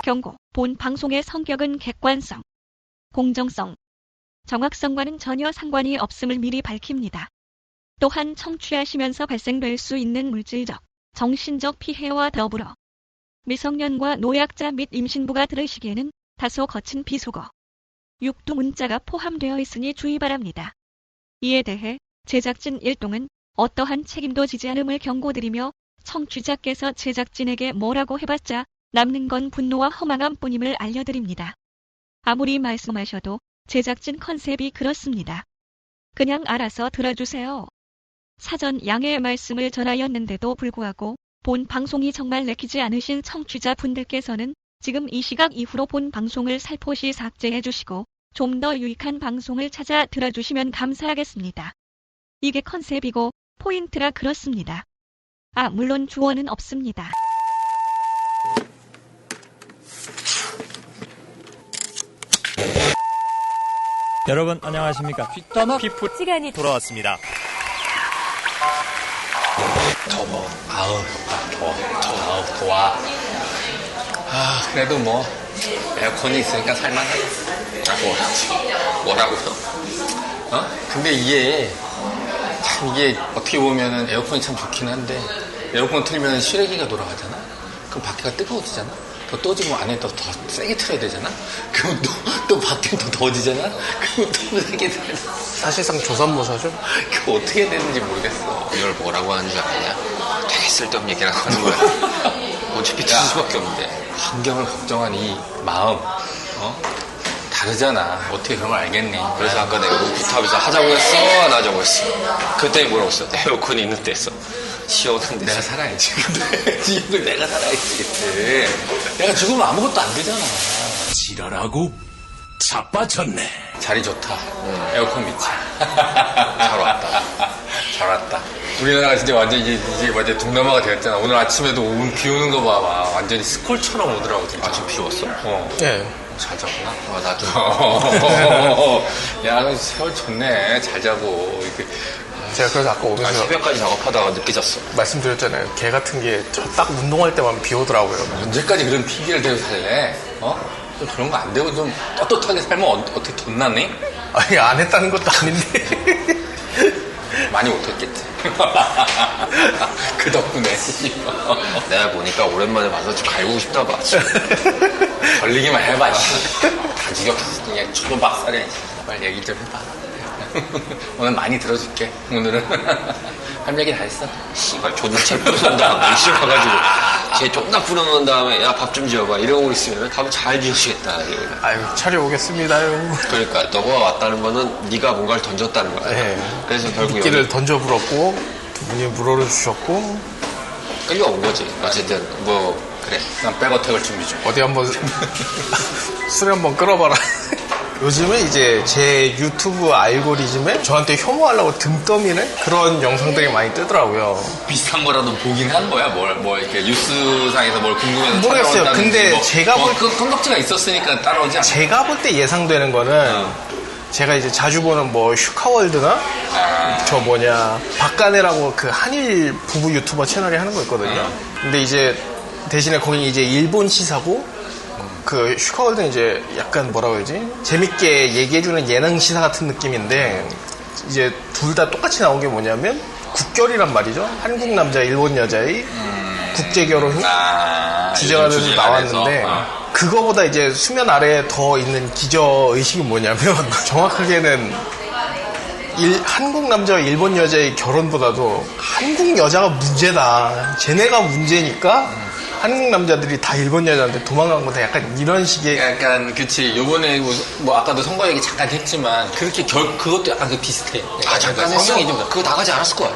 경고. 본 방송의 성격은 객관성, 공정성, 정확성과는 전혀 상관이 없음을 미리 밝힙니다. 또한 청취하시면서 발생될 수 있는 물질적, 정신적 피해와 더불어 미성년과 노약자 및 임신부가 들으시기에는 다소 거친 비속어, 육두 문자가 포함되어 있으니 주의 바랍니다. 이에 대해 제작진 일동은 어떠한 책임도 지지 않음을 경고드리며 청취자께서 제작진에게 뭐라고 해봤자 남는 건 분노와 허망함뿐임을 알려드립니다. 아무리 말씀하셔도 제작진 컨셉이 그렇습니다. 그냥 알아서 들어주세요. 사전 양해의 말씀을 전하였는데도 불구하고 본 방송이 정말 내키지 않으신 청취자분들께서는 지금 이 시각 이후로 본 방송을 살포시 삭제해 주시고 좀 더 유익한 방송을 찾아 들어주시면 감사하겠습니다. 이게 컨셉이고 포인트라 그렇습니다. 아, 물론 주어는 없습니다. 여러분 안녕하십니까. 피풋 시간이 돌아왔습니다. 더워. 아우, 더워. 아, 그래도 뭐, 에어컨이 있으니까 살만해. 뭐라고요? 근데 이게 어떻게 보면은 에어컨이 참 좋긴 한데, 에어컨 틀면 실외기가 돌아가잖아? 그럼 밖에가 뜨거워지잖아? 더 떠지면 안에 더 세게 틀어야 되잖아? 그럼 또 밖엔 더 더워지잖아? 그럼 또 세게 틀어야 돼. 사실상 조선모사죠? 그거 어떻게 되는지 모르겠어. 이걸 뭐라고 하는 줄 아냐? 되게 쓸데없는 얘기라고 하는 거야. 어차피 틀 수밖에 없는데. 환경을 걱정한 이 마음, 다르잖아. 어떻게 그런 걸 알겠니? 그래서 아까 내가 루프탑에서 하자고 했어? 안 하자고 했어? 그때 뭐라고 했어? 에어컨이 있는 데서. 시원한 데서. 내가 살아야지. 지금을 내가 살아야지. 내가 죽으면 아무것도 안 되잖아. 지랄하고 자빠졌네. 자리 좋다. 에어컨 밑이. 잘 왔다. 우리나라가 진짜 완전 이제 완전 동남아가 되었잖아. 오늘 아침에도 비 오는 거 봐. 완전히 스콜처럼 오더라고, 진짜. 아침 비 왔어? 네. 잘 잤구나. 나도. 야, 너 세월 좋네. 잘 자고. 이렇게. 제가 그래서 아까 오면서 새벽까지 작업하다가 늦게 잤어. 말씀드렸잖아요. 개 같은 게 저 딱 운동할 때만 비 오더라고요. 언제까지 그런 피기를 대고 살래? 좀 그런 거 안 되고 좀 떳떳하게 살면 어떻게 덧나니? 아니, 안 했다는 것도 아닌데. 많이 못했겠지. 그 덕분에. 내가 보니까 오랜만에 봐서 좀 갈구고 싶다 봐. 걸리기만 해봐. 다 지겹겠어. 그냥 초박살이야. 빨리 얘기 좀 해봐. 오늘 많이 들어줄게. 오늘은. 할 얘기 다 했어. 씨발, 조들채 부른 다음에, 열심히 와가지고, 쟤 존나 부려놓은 다음에, 야, 밥 좀 지어봐. 이러고 있으면 밥을 잘 지어주겠다. 아유, 차려오겠습니다요. 그러니까, 너가 왔다는 거는 네가 뭔가를 던졌다는 거야. 네. 그래서 결국 미끼를 여기 던져 불었고, 두 분이 물어를 주셨고, 끌려온 거지. 어쨌든, 그래. 난 백어택을 준비 중. 어디 한번 술에 한번 끌어봐라. 요즘에 이제 제 유튜브 알고리즘에 저한테 혐오하려고 등 떠미는 그런 영상들이 많이 뜨더라고요. 비슷한 거라도 보긴 한 거야? 이렇게 뉴스상에서 뭘 궁금해서 모르겠어요. 찾아온다든지 근데 제가 그 컨덕지가 있었으니까 따라오지 않아? 제가 볼 때 예상되는 거는 제가 이제 자주 보는 뭐 슈카월드나 박가네라고 그 한일 부부 유튜버 채널이 하는 거 있거든요. 근데 이제 대신에 거기 이제 일본 시사고 그 슈카월드는 이제 약간 뭐라고 해야지 재밌게 얘기해주는 예능 시사 같은 느낌인데 이제 둘 다 똑같이 나온 게 뭐냐면 국결이란 말이죠. 한국 남자 일본 여자의 국제 결혼이 주제가 돼서 나왔는데 그거보다 이제 수면 아래에 더 있는 기저 의식이 뭐냐면 정확하게는 한국 남자와 일본 여자의 결혼보다도 한국 여자가 문제다. 쟤네가 문제니까 한국 남자들이 다 일본 여자한테 도망간 거다. 약간 이런 식의. 약간, 그치. 요번에 뭐 아까도 선거 얘기 잠깐 했지만, 그렇게 그것도 약간 비슷해. 잠깐 성향이 했어. 좀. 그거 나가지 않았을 거야.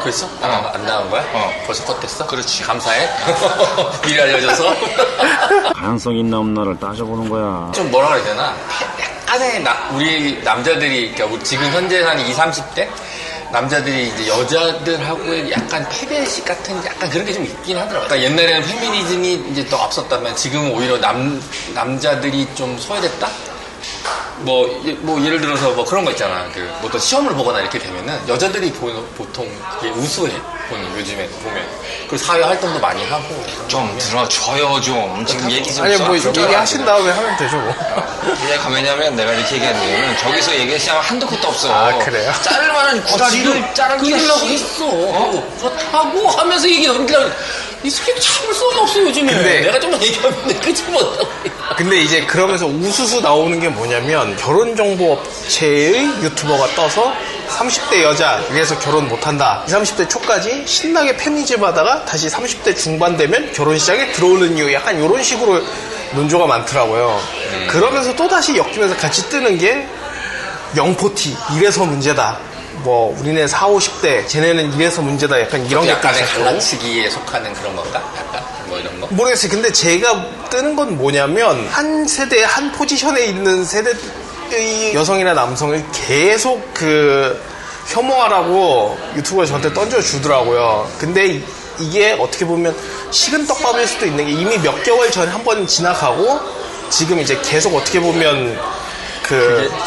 그랬어? 안 나간 거야? 벌써 컷됐어? 그렇지. 감사해. 미리 알려줘서. 가능성 있나 없나를 따져보는 거야. 좀 뭐라 그래야 되나? 약간의 우리 남자들이, 그러니까 지금 현재 한 20, 30대? 남자들이 이제 여자들하고의 약간 패배식 같은 약간 그런 게 좀 있긴 하더라고요. 그러니까 옛날에는 페미니즘이 이제 더 앞섰다면 지금은 오히려 남자들이 좀 소외됐다? 뭐 예를 들어서 뭐 그런 거 있잖아. 뭐 어떤 시험을 보거나 이렇게 되면은 여자들이 보통 그게 우수해. 요즘에 보면. 그리고 사회 활동도 많이 하고. 좀 들어줘요, 좀. 지금 얘기 좀 아니 뭐 좀 얘기하신 다음에 하면 되죠 뭐. 이해가 왜냐면 내가 이렇게 얘기하는 이유는 저기서 얘기하시면 한도 끝도 없어요. 아, 그래요? 자를 만한 구다리를 끊으려고 했어. 그렇다고 하면서 얘기 넘기려고. 이 새끼 참을 수가 없어, 요즘에. 근데- 내가 좀만 얘기하면 끄지 못하고. 근데 이제 그러면서 우수수 나오는 게 뭐냐면 결혼정보업체의 유튜버가 떠서 30대 여자 위해서 결혼 못한다. 20, 30대 초까지 신나게 페미니즘 하다가 다시 30대 중반 되면 결혼 시장에 들어오는 이유 약간 이런 식으로 논조가 많더라고요. 그러면서 또다시 엮이면서 같이 뜨는 게 영포티 이래서 문제다. 뭐 우리네 40, 50대 쟤네는 이래서 문제다. 약간 이런 것들 약간의 있었고. 갈라치기에 속하는 그런 건가? 약간? 뭐 이런 거? 모르겠어요. 근데 제가 뜨는 건 뭐냐면 한 세대 한 포지션에 있는 세대의 여성이나 남성을 계속 혐오하라고 유튜브가 저한테 던져주더라고요. 근데 이게 어떻게 보면 식은 떡밥일 수도 있는 게 이미 몇 개월 전에 한 번 지나가고 지금 이제 계속 어떻게 보면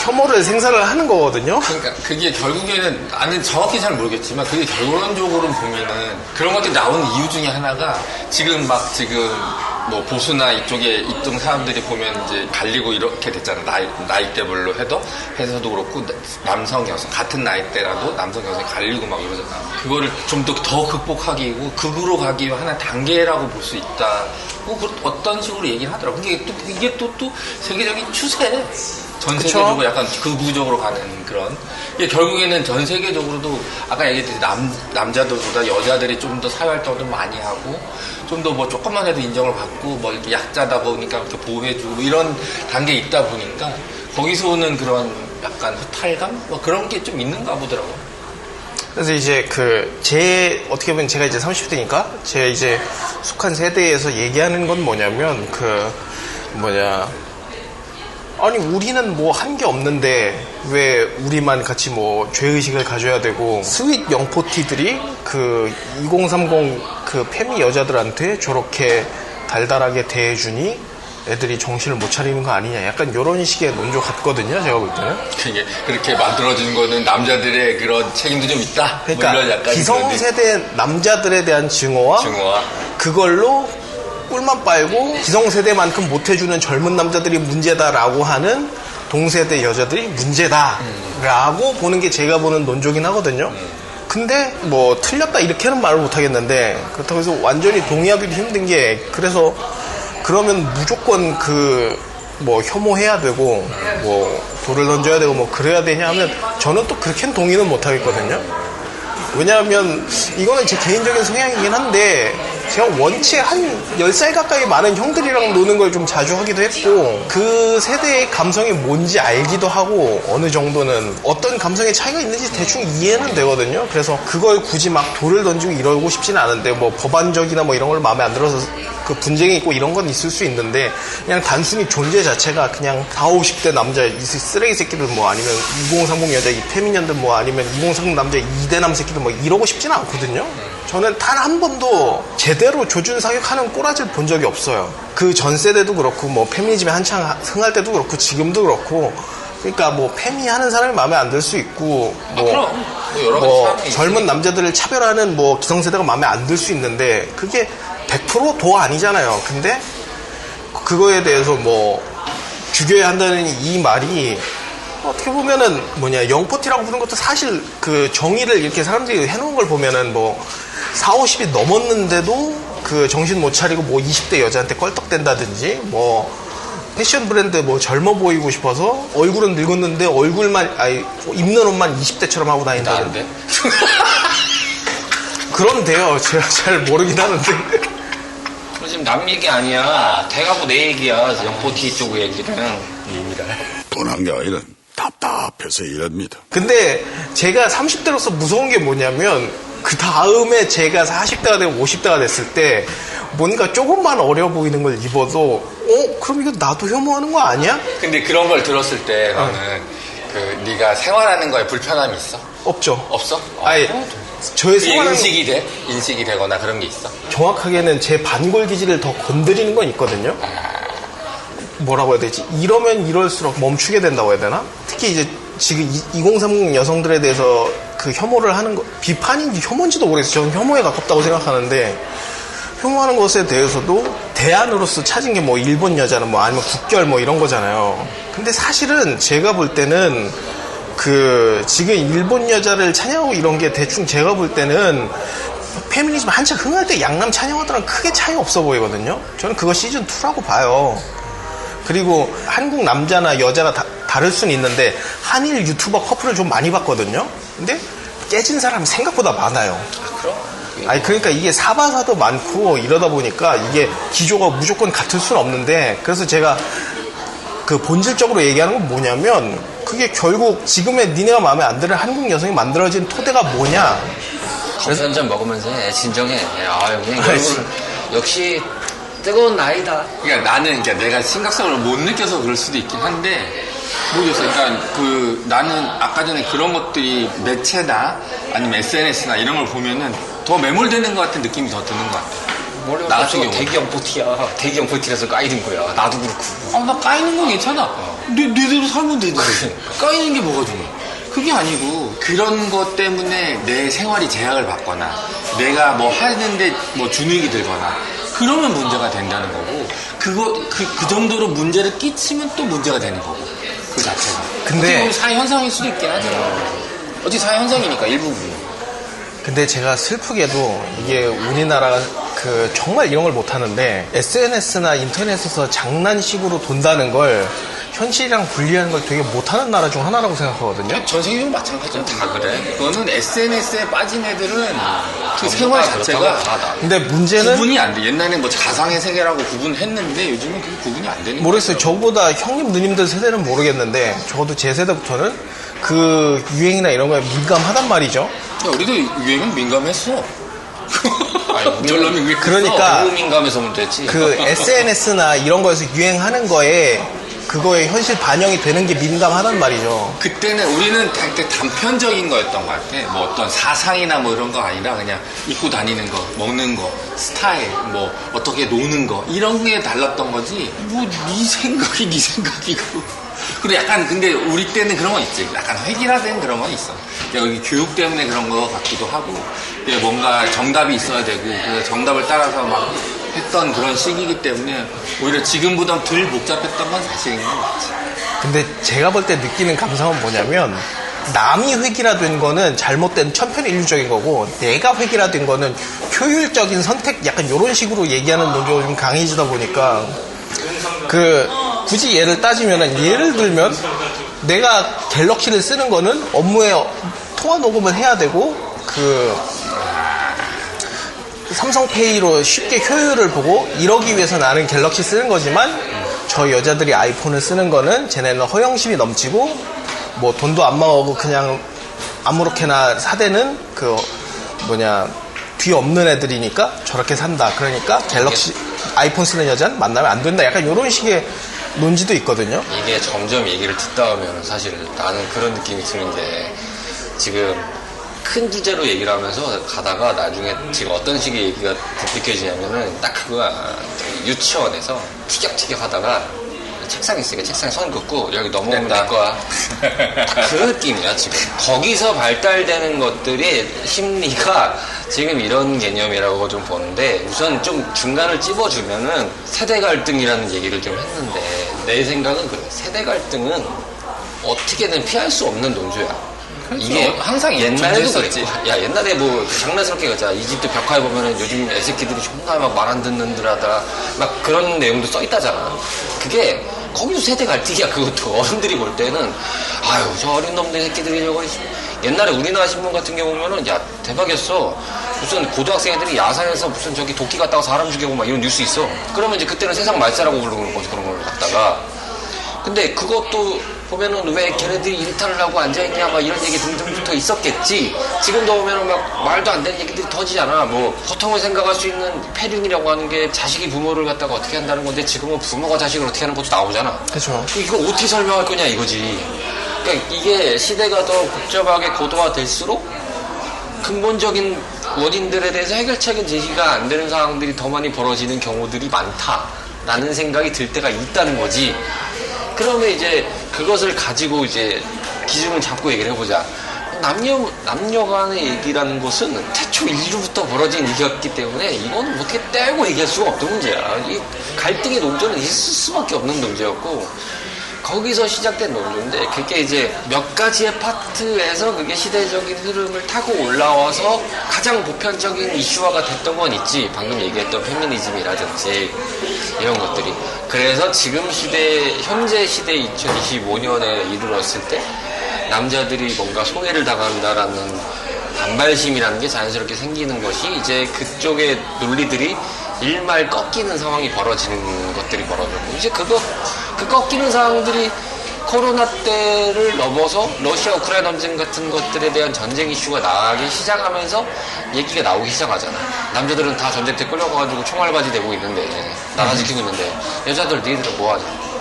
혐오를 생산을 하는 거거든요. 그러니까 그게 결국에는 나는 정확히 잘 모르겠지만 그게 결론적으로 보면은 그런 것들이 나오는 이유 중에 하나가 지금 뭐 보수나 이쪽에 있던 사람들이 보면 이제 갈리고 이렇게 됐잖아. 나이대별로 해서도 그렇고 남성 여성 같은 나이대라도 남성 여성이 갈리고 막 이러잖아. 그거를 좀 더 극복하기고 극으로 가기 위한 하나의 단계라고 볼 수 있다. 어떤 식으로 얘기를 하더라고. 이게 또 세계적인 추세. 전 세계적으로 약간 극우적으로 가는 그런. 이게 결국에는 전 세계적으로도 아까 얘기했듯이 남자들보다 여자들이 좀 더 사회활동을 좀 많이 하고 좀 더 뭐 조금만 해도 인정을 받고 뭐 이렇게 약자다 보니까 이렇게 보호해주고 이런 단계에 있다 보니까 거기서 오는 그런 약간 허탈감? 뭐 그런 게 좀 있는가 보더라고. 그래서 이제 어떻게 보면 제가 이제 30대니까 제가 이제 속한 세대에서 얘기하는 건 뭐냐면 아니 우리는 뭐 한 게 없는데 왜 우리만 같이 뭐 죄의식을 가져야 되고 스윗 영포티들이 2030 페미 여자들한테 저렇게 달달하게 대해주니 애들이 정신을 못 차리는 거 아니냐 약간 이런 식의 논조 같거든요 제가 볼 때는. 그게 그렇게 만들어진 거는 남자들의 그런 책임도 좀 있다. 그러니까 뭐 이런 약간 기성세대 남자들의 대한 증오와 그걸로 꿀만 빨고 기성세대만큼 못해주는 젊은 남자들이 문제다라고 하는 동세대 여자들이 문제다라고 보는 게 제가 보는 논조긴 하거든요. 근데 뭐 틀렸다 이렇게는 말을 못하겠는데 그렇다고 해서 완전히 동의하기도 힘든 게 그래서 그러면 무조건 뭐 혐오해야 되고 뭐 돌을 던져야 되고 뭐 그래야 되냐 하면 저는 또 그렇게는 동의는 못하겠거든요. 왜냐하면 이거는 제 개인적인 성향이긴 한데 제가 원체 한 10살 가까이 많은 형들이랑 노는 걸 좀 자주 하기도 했고 그 세대의 감성이 뭔지 알기도 하고 어느 정도는 어떤 감성의 차이가 있는지 대충 이해는 되거든요. 그래서 그걸 굳이 막 돌을 던지고 이러고 싶지는 않은데 뭐 법안적이나 뭐 이런 걸 마음에 안 들어서 분쟁이 있고 이런 건 있을 수 있는데 그냥 단순히 존재 자체가 그냥 40, 50대 남자 이 쓰레기 새끼들 뭐 아니면 2030 여자 이 페미년들 뭐 아니면 2030 남자 이대남 새끼들 뭐 이러고 싶지는 않거든요. 저는 단 한 번도 제대로 조준 사격하는 꼬라지를 본 적이 없어요. 그 전 세대도 그렇고 뭐 페미니즘에 한창 흥할 때도 그렇고 지금도 그렇고 그러니까 뭐 페미 하는 사람이 마음에 안 들 수 있고 뭐 젊은 남자들을 차별하는 뭐 기성세대가 마음에 안 들 수 있는데 그게 100%도 아니잖아요. 근데 그거에 대해서 뭐 죽여야 한다는 이 말이 어떻게 보면은 영포티라고 부르는 것도 사실 정의를 이렇게 사람들이 해놓은 걸 보면은 뭐 40, 50이 넘었는데도 정신 못 차리고 뭐 20대 여자한테 껄떡댄다든지 뭐 패션 브랜드 뭐 젊어 보이고 싶어서 얼굴은 늙었는데 입는 옷만 20대처럼 하고 다닌다는데. 그런데요. 제가 잘 모르긴 하는데. 지금 남 얘기 아니야. 대가고 내 얘기야. 영포티 쪽 얘기는. 뻔한 게 아니라 답답해서 이럽니다. 근데 제가 30대로서 무서운 게 뭐냐면 그 다음에 제가 40대가 되고 50대가 됐을 때 뭔가 조금만 어려 보이는 걸 입어도 그럼 이거 나도 혐오하는 거 아니야? 근데 그런 걸 들었을 때 너는 네가 생활하는 거에 불편함이 있어? 없죠. 없어? 아니 저의 생활은 인식이 되거나 그런 게 있어? 정확하게는 제 반골 기질을 더 건드리는 건 있거든요. 뭐라고 해야 되지? 이러면 이럴수록 멈추게 된다고 해야 되나? 특히 이제 지금 2030 여성들에 대해서 그 혐오를 하는 거, 비판인지 혐오인지도 모르겠어요. 저는 혐오에 가깝다고 생각하는데, 혐오하는 것에 대해서도 대안으로서 찾은 게 뭐 일본 여자는 뭐 아니면 국결 뭐 이런 거잖아요. 근데 사실은 제가 볼 때는 그 지금 일본 여자를 찬양하고 이런 게 대충 제가 볼 때는 페미니즘 한창 흥할 때 양남 찬양하더랑 크게 차이 없어 보이거든요. 저는 그거 시즌2라고 봐요. 그리고 한국 남자나 여자가 다를 수는 있는데 한일 유튜버 커플을 좀 많이 봤거든요. 근데 깨진 사람이 생각보다 많아요. 그럼? 아니 그러니까 이게 사바사도 많고 이러다 보니까 이게 기조가 무조건 같을 수는 없는데, 그래서 제가 그 본질적으로 얘기하는 건 뭐냐면, 그게 결국 지금의 니네가 마음에 안 드는 한국 여성이 만들어진 토대가 뭐냐. 커피 한 잔 먹으면서 해. 진정해. 아, 그냥 결국은 역시 뜨거운 나이다. 그러니까 나는 내가 심각성을 못 느껴서 그럴 수도 있긴 한데 모르겠어요. 그러니까 나는 아까 전에 그런 것들이 매체나 아니면 SNS나 이런 걸 보면은 더 매몰되는 것 같은 느낌이 더 드는 것 같아. 나 같은 경우 대기형 포티야. 대기형 포티라서 까이는 거야. 나도 그렇고. 나 까이는 건 괜찮아. 너희대로 살면 되지. 까이는 게 뭐가 중요해. 그게 아니고 그런 것 때문에 내 생활이 제약을 받거나 내가 뭐 하는데 뭐 주눅이 들거나 그러면 문제가 된다는 거고, 그 정도로 문제를 끼치면 또 문제가 되는 거고, 그 자체가. 근데 사회 현상일 수도 있긴 하죠. 어디 사회 현상이니까 일부분. 근데 제가 슬프게도 이게 우리나라가 그 정말 이런 걸 못하는데, SNS나 인터넷에서 장난식으로 돈다는 걸 현실이랑 분리하는 걸 되게 못하는 나라 중 하나라고 생각하거든요. 전 세계적으로 마찬가지야. 다 그래. 그거는 SNS에 빠진 애들은 그 생활 자체가 근데 문제는 구분이 안 돼. 옛날에 뭐 가상의 세계라고 구분했는데 요즘은 그게 구분이 안 되는 거예요. 모르겠어요. 저보다 형님 누님들 세대는 모르겠는데 적어도 제 세대부터는 그 유행이나 이런 거에 민감하단 말이죠. 야, 우리도 유행은 민감했어. 절로 그러니까 너무 민감해서 문제지. 그 SNS나 이런 거에서 유행하는 거에 그거에 현실 반영이 되는 게 민감하단 말이죠. 그때는 우리는 되게 단편적인 거였던 것 같아. 뭐 어떤 사상이나 뭐 이런 거 아니라 그냥 입고 다니는 거, 먹는 거, 스타일, 뭐 어떻게 노는 거 이런 게 달랐던 거지. 뭐 네 생각이 네 생각이고. 그리고 약간 근데 우리 때는 그런 건 있지. 약간 획일화된 그런 건 있어. 여기 교육 때문에 그런 거 같기도 하고, 뭔가 정답이 있어야 되고 그 정답을 따라서 막 했던 그런 시기이기 때문에 오히려 지금보다 덜 복잡했던 건 사실인 것 같지. 근데 제가 볼 때 느끼는 감성은 뭐냐면, 남이 획일화된 거는 잘못된 천편일률적인 거고, 내가 획일화된 거는 효율적인 선택, 약간 이런 식으로 얘기하는 논조가 좀 강해지다 보니까, 굳이 예를 따지면은, 예를 들면 내가 갤럭시를 쓰는 거는 업무에 통화 녹음을 해야 되고, 삼성페이로 쉽게 효율을 보고 이러기 위해서 나는 갤럭시 쓰는 거지만, 저 여자들이 아이폰을 쓰는 거는 쟤네는 허영심이 넘치고 뭐 돈도 안 망하고 그냥 아무렇게나 사대는 뒤 없는 애들이니까 저렇게 산다. 그러니까 갤럭시 아이폰 쓰는 여자는 만나면 안 된다. 약간 이런 식의 논지도 있거든요. 이게 점점 얘기를 듣다 보면 사실 나는 그런 느낌이 드는 게, 지금 큰 주제로 얘기를 하면서 가다가 나중에 지금 어떤 식의 얘기가 느껴지냐면은 딱 그거야. 유치원에서 티격태격 하다가 책상 있으니까 책상에 손 긋고 여기 넘어오면 될 거야. 딱 그 느낌이야 지금. 거기서 발달되는 것들이 심리가 지금 이런 개념이라고 좀 보는데, 우선 좀 중간을 찝어주면은 세대 갈등이라는 얘기를 좀 했는데, 내 생각은 그래. 세대 갈등은 어떻게든 피할 수 없는 논조야. 이게 항상 옛날에도 존재했었지. 그랬지. 야, 옛날에 뭐 장난스럽게 가자. 이집트 벽화에 보면은 요즘 애새끼들이 존나 막 말 안 듣는들 하다 막 그런 내용도 써 있다잖아. 그게 거기서 세대 갈등이야. 그것도 어른들이 볼 때는 아유 저 어린 놈들 새끼들이 저거. 옛날에 우리나라 신문 같은 경우 보면은 야 대박이었어. 무슨 고등학생 애들이 야산에서 무슨 저기 도끼 갔다가 사람 죽이고 막 이런 뉴스 있어. 그러면 이제 그때는 세상 말살하고 부르는 거지, 그런 걸 갖다가. 근데 그것도 보면은 왜 걔네들이 일탈을 하고 앉아있냐 막 이런 얘기 등등부터 있었겠지. 지금도 보면은 막 말도 안 되는 얘기들이 터지잖아. 뭐 보통을 생각할 수 있는 폐륜이라고 하는 게 자식이 부모를 갖다가 어떻게 한다는 건데, 지금은 부모가 자식을 어떻게 하는 것도 나오잖아. 그렇죠. 이거 어떻게 설명할 거냐 이거지. 그러니까 이게 시대가 더 복잡하게 고도화될수록 근본적인 원인들에 대해서 해결책은 제시가 안 되는 상황들이 더 많이 벌어지는 경우들이 많다. 라는 생각이 들 때가 있다는 거지. 그러면 이제 그것을 가지고 이제 기준을 잡고 얘기를 해보자. 남녀 간의 얘기라는 것은 태초 인류부터 벌어진 일이었기 때문에 이거는 어떻게 떼고 얘기할 수가 없는 문제야. 이 갈등의 논조는 있을 수밖에 없는 논제였고, 거기서 시작된 논조인데, 그게 이제 몇 가지의 파트에서 그게 시대적인 흐름을 타고 올라와서 가장 보편적인 이슈화가 됐던 건 있지. 방금 얘기했던 페미니즘이라든지 이런 것들이. 그래서 지금 현재 시대 2025년에 이르렀을 때 남자들이 뭔가 소외를 당한다라는 반발심이라는 게 자연스럽게 생기는 것이 이제 그쪽의 논리들이 일말 꺾이는 상황이 벌어지는 것들이 벌어졌고, 이제 그 꺾이는 상황들이 코로나 때를 넘어서 러시아 우크라이나 전쟁 같은 것들에 대한 전쟁 이슈가 나가기 시작하면서 얘기가 나오기 시작하잖아. 남자들은 다 전쟁터에 끌려가가지고 총알바지 되고 있는데, 나라 지키고 있는데, 여자들 니들은 뭐하냐.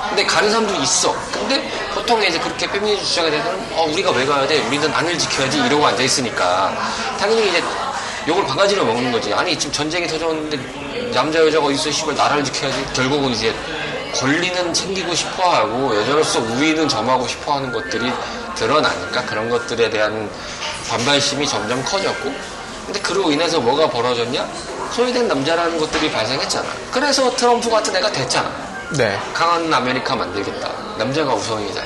근데 가는 사람도 있어. 근데 보통 이제 그렇게 페미니즘 주장에 대해서는 우리가 왜 가야 돼? 우리는 나를 지켜야지 이러고 앉아있으니까 당연히 이제 욕을 바가지로 먹는 거지. 아니 지금 전쟁이 터졌는데 남자 여자가 어딨어? 씨발 나라를 지켜야지. 결국은 이제 권리는 챙기고 싶어하고 여자로서 우위는 점하고 싶어하는 것들이 드러나니까 그런 것들에 대한 반발심이 점점 커졌고, 근데 그로 인해서 뭐가 벌어졌냐? 소외된 남자라는 것들이 발생했잖아. 그래서 트럼프 같은 애가 됐잖아. 네. 강한 아메리카 만들겠다. 남자가 우선이잖아.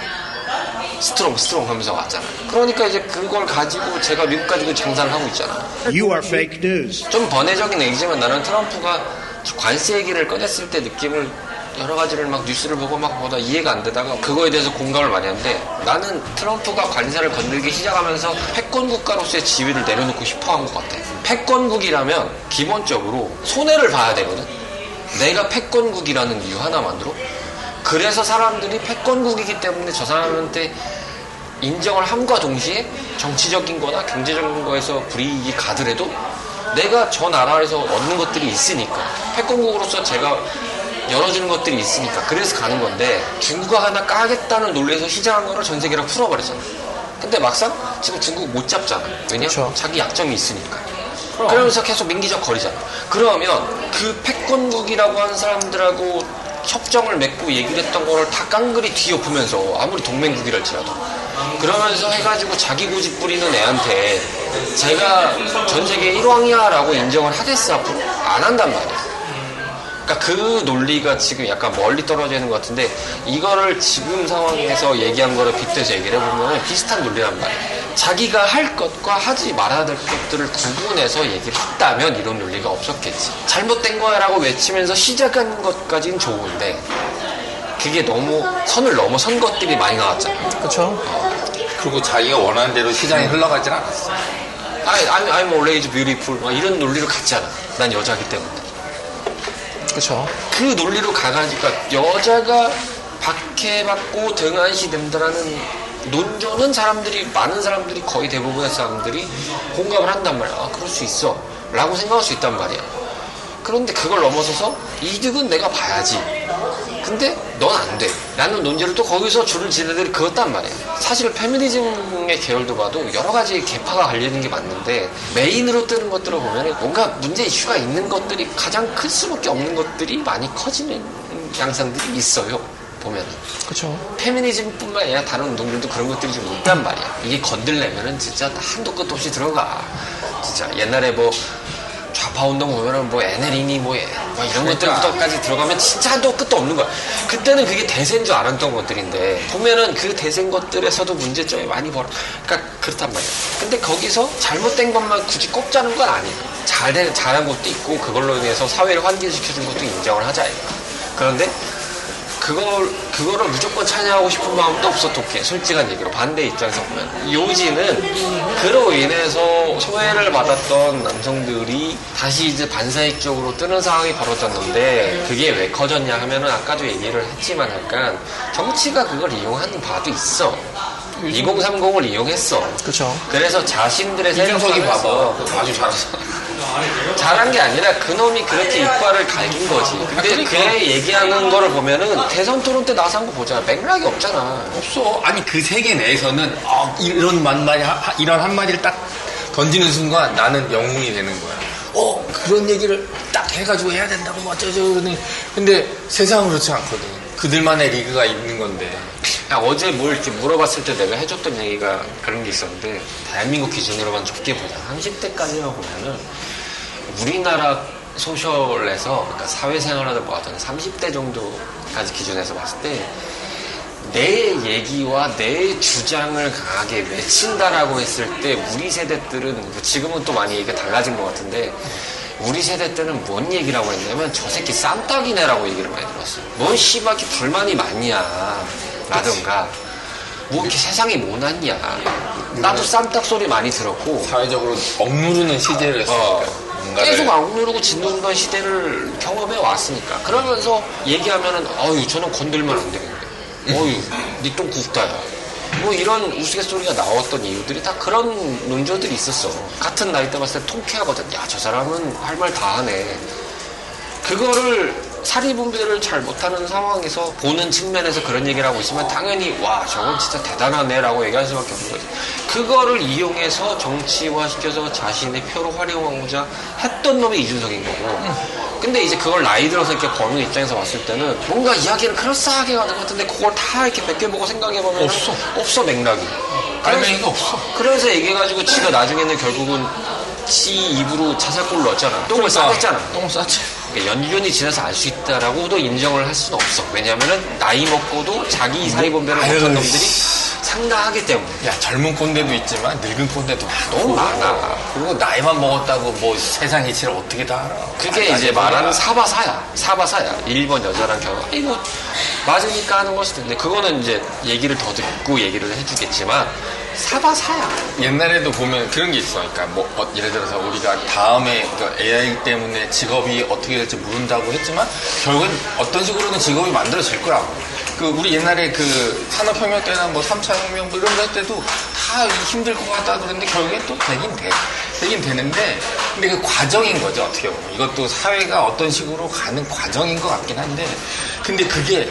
스트롱 하면서 왔잖아. 그러니까 이제 그걸 가지고 제가 미국 가지고 장사를 하고 있잖아. You are fake news. 좀 번외적인 얘기지만 나는 트럼프가 관세 얘기를 꺼냈을 때 느낌을 여러 가지를 막 뉴스를 보고 막 보다 이해가 안 되다가 그거에 대해서 공감을 많이 하는데, 나는 트럼프가 관세를 건들기 시작하면서 패권 국가로서의 지위를 내려놓고 싶어 한 것 같아. 패권국이라면 기본적으로 손해를 봐야 되거든. 내가 패권국이라는 이유 하나만으로. 그래서 사람들이 패권국이기 때문에 저 사람한테 인정을 함과 동시에 정치적인 거나 경제적인 거에서 불이익이 가더라도 내가 저 나라에서 얻는 것들이 있으니까, 패권국으로서 제가 열어주는 것들이 있으니까 그래서 가는 건데, 중국가 하나 까겠다는 논리에서 시작한 거를 전 세계로 풀어버렸잖아. 근데 막상 지금 중국 못 잡잖아. 왜냐? 그쵸. 자기 약점이 있으니까. 그러면서 계속 민기적 거리잖아. 그러면 그 패권국이라고 하는 사람들하고 협정을 맺고 얘기를 했던 거를 다 깡그리 뒤엎으면서, 아무리 동맹국이랄지라도 그러면서 해가지고 자기 고집 부리는 애한테 제가 전 세계 1왕이야 라고 인정을 하겠어? 앞으로 안 한단 말이야. 그러니까 그 논리가 지금 약간 멀리 떨어져 있는 것 같은데, 이거를 지금 상황에서 얘기한 거를 빗대서 얘기를 해보면 비슷한 논리란 말이야. 자기가 할 것과 하지 말아야 될 것들을 구분해서 얘기를 했다면 이런 논리가 없었겠지. 잘못된 거야 라고 외치면서 시작한 것까지는 좋은데, 그게 너무 선을 넘어선 것들이 많이 나왔잖아. 그쵸. 그리고 자기가 원하는 대로 시장이 흘러가진 않았어. I'm always beautiful 막 이런 논리로 갔잖아. 난 여자기 때문에. 그쵸. 그 논리로 가가니까 여자가 박해받고 등한시 된다라는 논조는 많은 사람들이 거의 대부분의 사람들이 공감을 한단 말이야. 아, 그럴 수 있어 라고 생각할 수 있단 말이야. 그런데 그걸 넘어서서 이득은 내가 봐야지, 근데 넌 안 돼 라는 논제를 또 거기서 줄을 지네들이 그었단 말이야. 사실 페미니즘의 계열도 봐도 여러 가지 계파가 갈리는 게 맞는데, 메인으로 뜨는 것들을 보면 뭔가 문제 이슈가 있는 것들이 가장 클 수밖에 없는 것들이 많이 커지는 양상들이 있어요. 보면은. 그쵸. 페미니즘뿐만 아니라 다른 운동들도 그런 것들이 좀 있단 말이야. 이게 건들려면은 진짜 한도 끝도 없이 들어가. 진짜 옛날에 뭐 좌파 운동 보면은 뭐 NL이니 뭐 이런 것들부터까지 들어가면 진짜 한도 끝도 없는 거야. 그때는 그게 대세인 줄 알았던 것들인데, 보면은 그 대세인 것들에서도 문제점이 많이 그러니까 그렇단 말이야. 근데 거기서 잘못된 것만 굳이 꼽자는 건 아니야. 잘한 것도 있고 그걸로 인해서 사회를 환기시켜준 것도 인정을 하자. 그런데 그거를 무조건 찬양하고 싶은 마음도 없었던 게 솔직한 얘기로, 반대 입장에서 보면 요지는 그로 인해서 소외를 받았던 남성들이 다시 이제 반사익적으로 뜨는 상황이 벌어졌는데, 그게 왜 커졌냐 하면은 아까도 얘기를 했지만 약간 정치가 그걸 이용하는 바도 있어. 2030을 이용했어. 그쵸. 그래서 자신들의 이준석이 생각을 봐봐. 아주 잘했어. 잘한 게 아니라 그놈이 그렇게 이빨을 갈긴 거지. 근데 걔 얘기하는 거를 보면은 대선 토론 때 나서 한 거 보잖아. 맥락이 없잖아. 없어. 아니 그 세계 내에서는 이런 한마디를 딱 던지는 순간 나는 영웅이 되는 거야. 그런 얘기를 딱 해가지고 해야 된다고 뭐 어쩌죠. 근데 세상은 그렇지 않거든. 그들만의 리그가 있는 건데. 어제 뭘 이렇게 물어봤을 때 내가 해줬던 얘기가 그런 게 있었는데, 대한민국 기준으로만 좁게 보자. 30대까지만 보면은 우리나라 소셜에서, 그러니까 사회생활을 뭐 하든 30대 정도까지 기준에서 봤을 때 내 얘기와 내 주장을 강하게 외친다라고 했을 때 우리 세대들은, 지금은 또 많이 얘기가 달라진 것 같은데, 우리 세대 때는 뭔 얘기라고 했냐면 저 새끼 쌈딱이네라고 얘기를 많이 들었어요. 뭔 씨발 이렇게 불만이 많냐 라든가 뭐 이렇게 세상이 모났냐. 나도 쌈딱 소리 많이 들었고, 사회적으로 억누르는 시대를 했으니까. 계속 억누르고 짓누르던 시대를 경험해 왔으니까. 그러면서 얘기하면은 저는 건들면 안 되겠는데, 니 똥 굽다야, 뭐 이런 우스갯소리가 나왔던 이유들이 다 그런 논조들이 있었어. 같은 나이 때 봤을 때 통쾌하거든. 야, 저 사람은 할 말 다 하네. 그거를 사리분별을 잘 못하는 상황에서 보는 측면에서 그런 얘기를 하고 있으면 당연히 와, 저건 진짜 대단하네 라고 얘기할 수밖에 없는 거지. 그거를 이용해서 정치화시켜서 자신의 표로 활용하고자 했던 놈이 이준석인 거고, 근데 이제 그걸 나이 들어서 이렇게 보는 입장에서 봤을 때는 뭔가 이야기를 그럴싸하게 가는 것 같은데 그걸 다 이렇게 벗겨보고 생각해보면 없어 맥락이. 알맹이가 없어. 그래서 얘기해가지고 지가 나중에는 결국은 지 입으로 자살골을 넣었잖아. 똥을 싸댔잖아. 똥을 쌌지. 그러니까 연륜이 지나서 알 수 있다라고도 인정을 할 수는 없어. 왜냐면은 나이 먹고도 자기 사리분별을 못한 놈들이 상당하기 때문에. 야, 젊은 꼰대도 있지만 늙은 꼰대도 너무 많아. 그리고 나이만 먹었다고 뭐 세상 이치를 어떻게 다 알아. 그게 이제 말하는 사바사야. 일본 여자랑 결혼. 뭐 맞으니까 하는 것일 텐데, 그거는 이제 얘기를 더 듣고 얘기를 해주겠지만 사바사야. 옛날에도 보면 그런 게 있어. 그러니까 뭐 예를 들어서 우리가 다음에 AI 때문에 직업이 어떻게 될지 모른다고 했지만 결국은 어떤 식으로는 직업이 만들어질 거라고. 우리 옛날에 산업혁명 때나 뭐 3차 혁명 뭐 이런 거 할 때도 다 힘들 것 같다 그랬는데 결국엔 또 되긴 되는데, 근데 그 과정인 거죠, 어떻게 보면. 이것도 사회가 어떤 식으로 가는 과정인 것 같긴 한데, 근데 그게,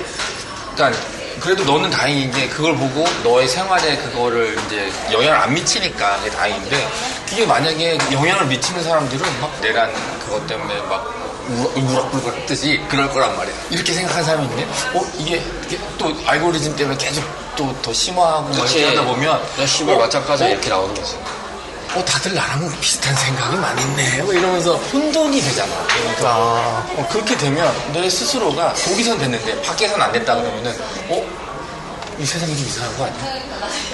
그러니까 그래도 너는 다행인 게 그걸 보고 너의 생활에 그거를 이제 영향을 안 미치니까 그게 다행인데, 그게 만약에 영향을 미치는 사람들은 막 내란 그것 때문에 막 우락부락 뜨지 그럴 거란 말이야. 이렇게 생각하는 사람이 있네. 이게 또 알고리즘 때문에 계속 또 더 심화하고 막 이렇게 하다 보면 야, 씨발 마찬가지야 이렇게 나오는 거지. 다들 나랑 비슷한 생각이 많이 있네. 뭐 이러면서 혼돈이 되잖아. 그렇게 되면 내 스스로가 거기선 됐는데 밖에선 안 됐다 그러면은 이 세상이 좀 이상한 거 아니야?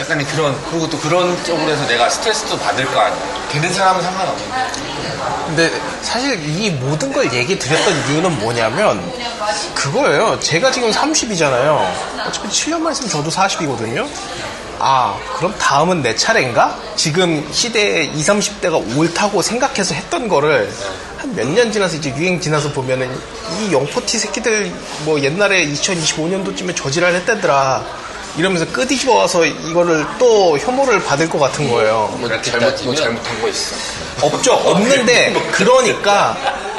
약간의 그리고 또 그런 쪽으로 해서 내가 스트레스도 받을 거 아니야. 되는 사람은 상관없는데. 근데 사실 이 모든 걸 얘기 드렸던 이유는 뭐냐면 그거예요. 제가 지금 30이잖아요. 어차피 7년만 있으면 저도 40이거든요. 그럼 다음은 내 차례인가? 지금 시대에 20, 30대가 옳다고 생각해서 했던 거를 한 몇 년 지나서 이제 유행 지나서 보면은 이 영포티 새끼들 뭐 옛날에 2025년도쯤에 저지랄 했다더라 이러면서 끄집어 와서 이거를 또 혐오를 받을 것 같은 거예요. 잘못한 거 있어. 없죠. 없는데 그러니까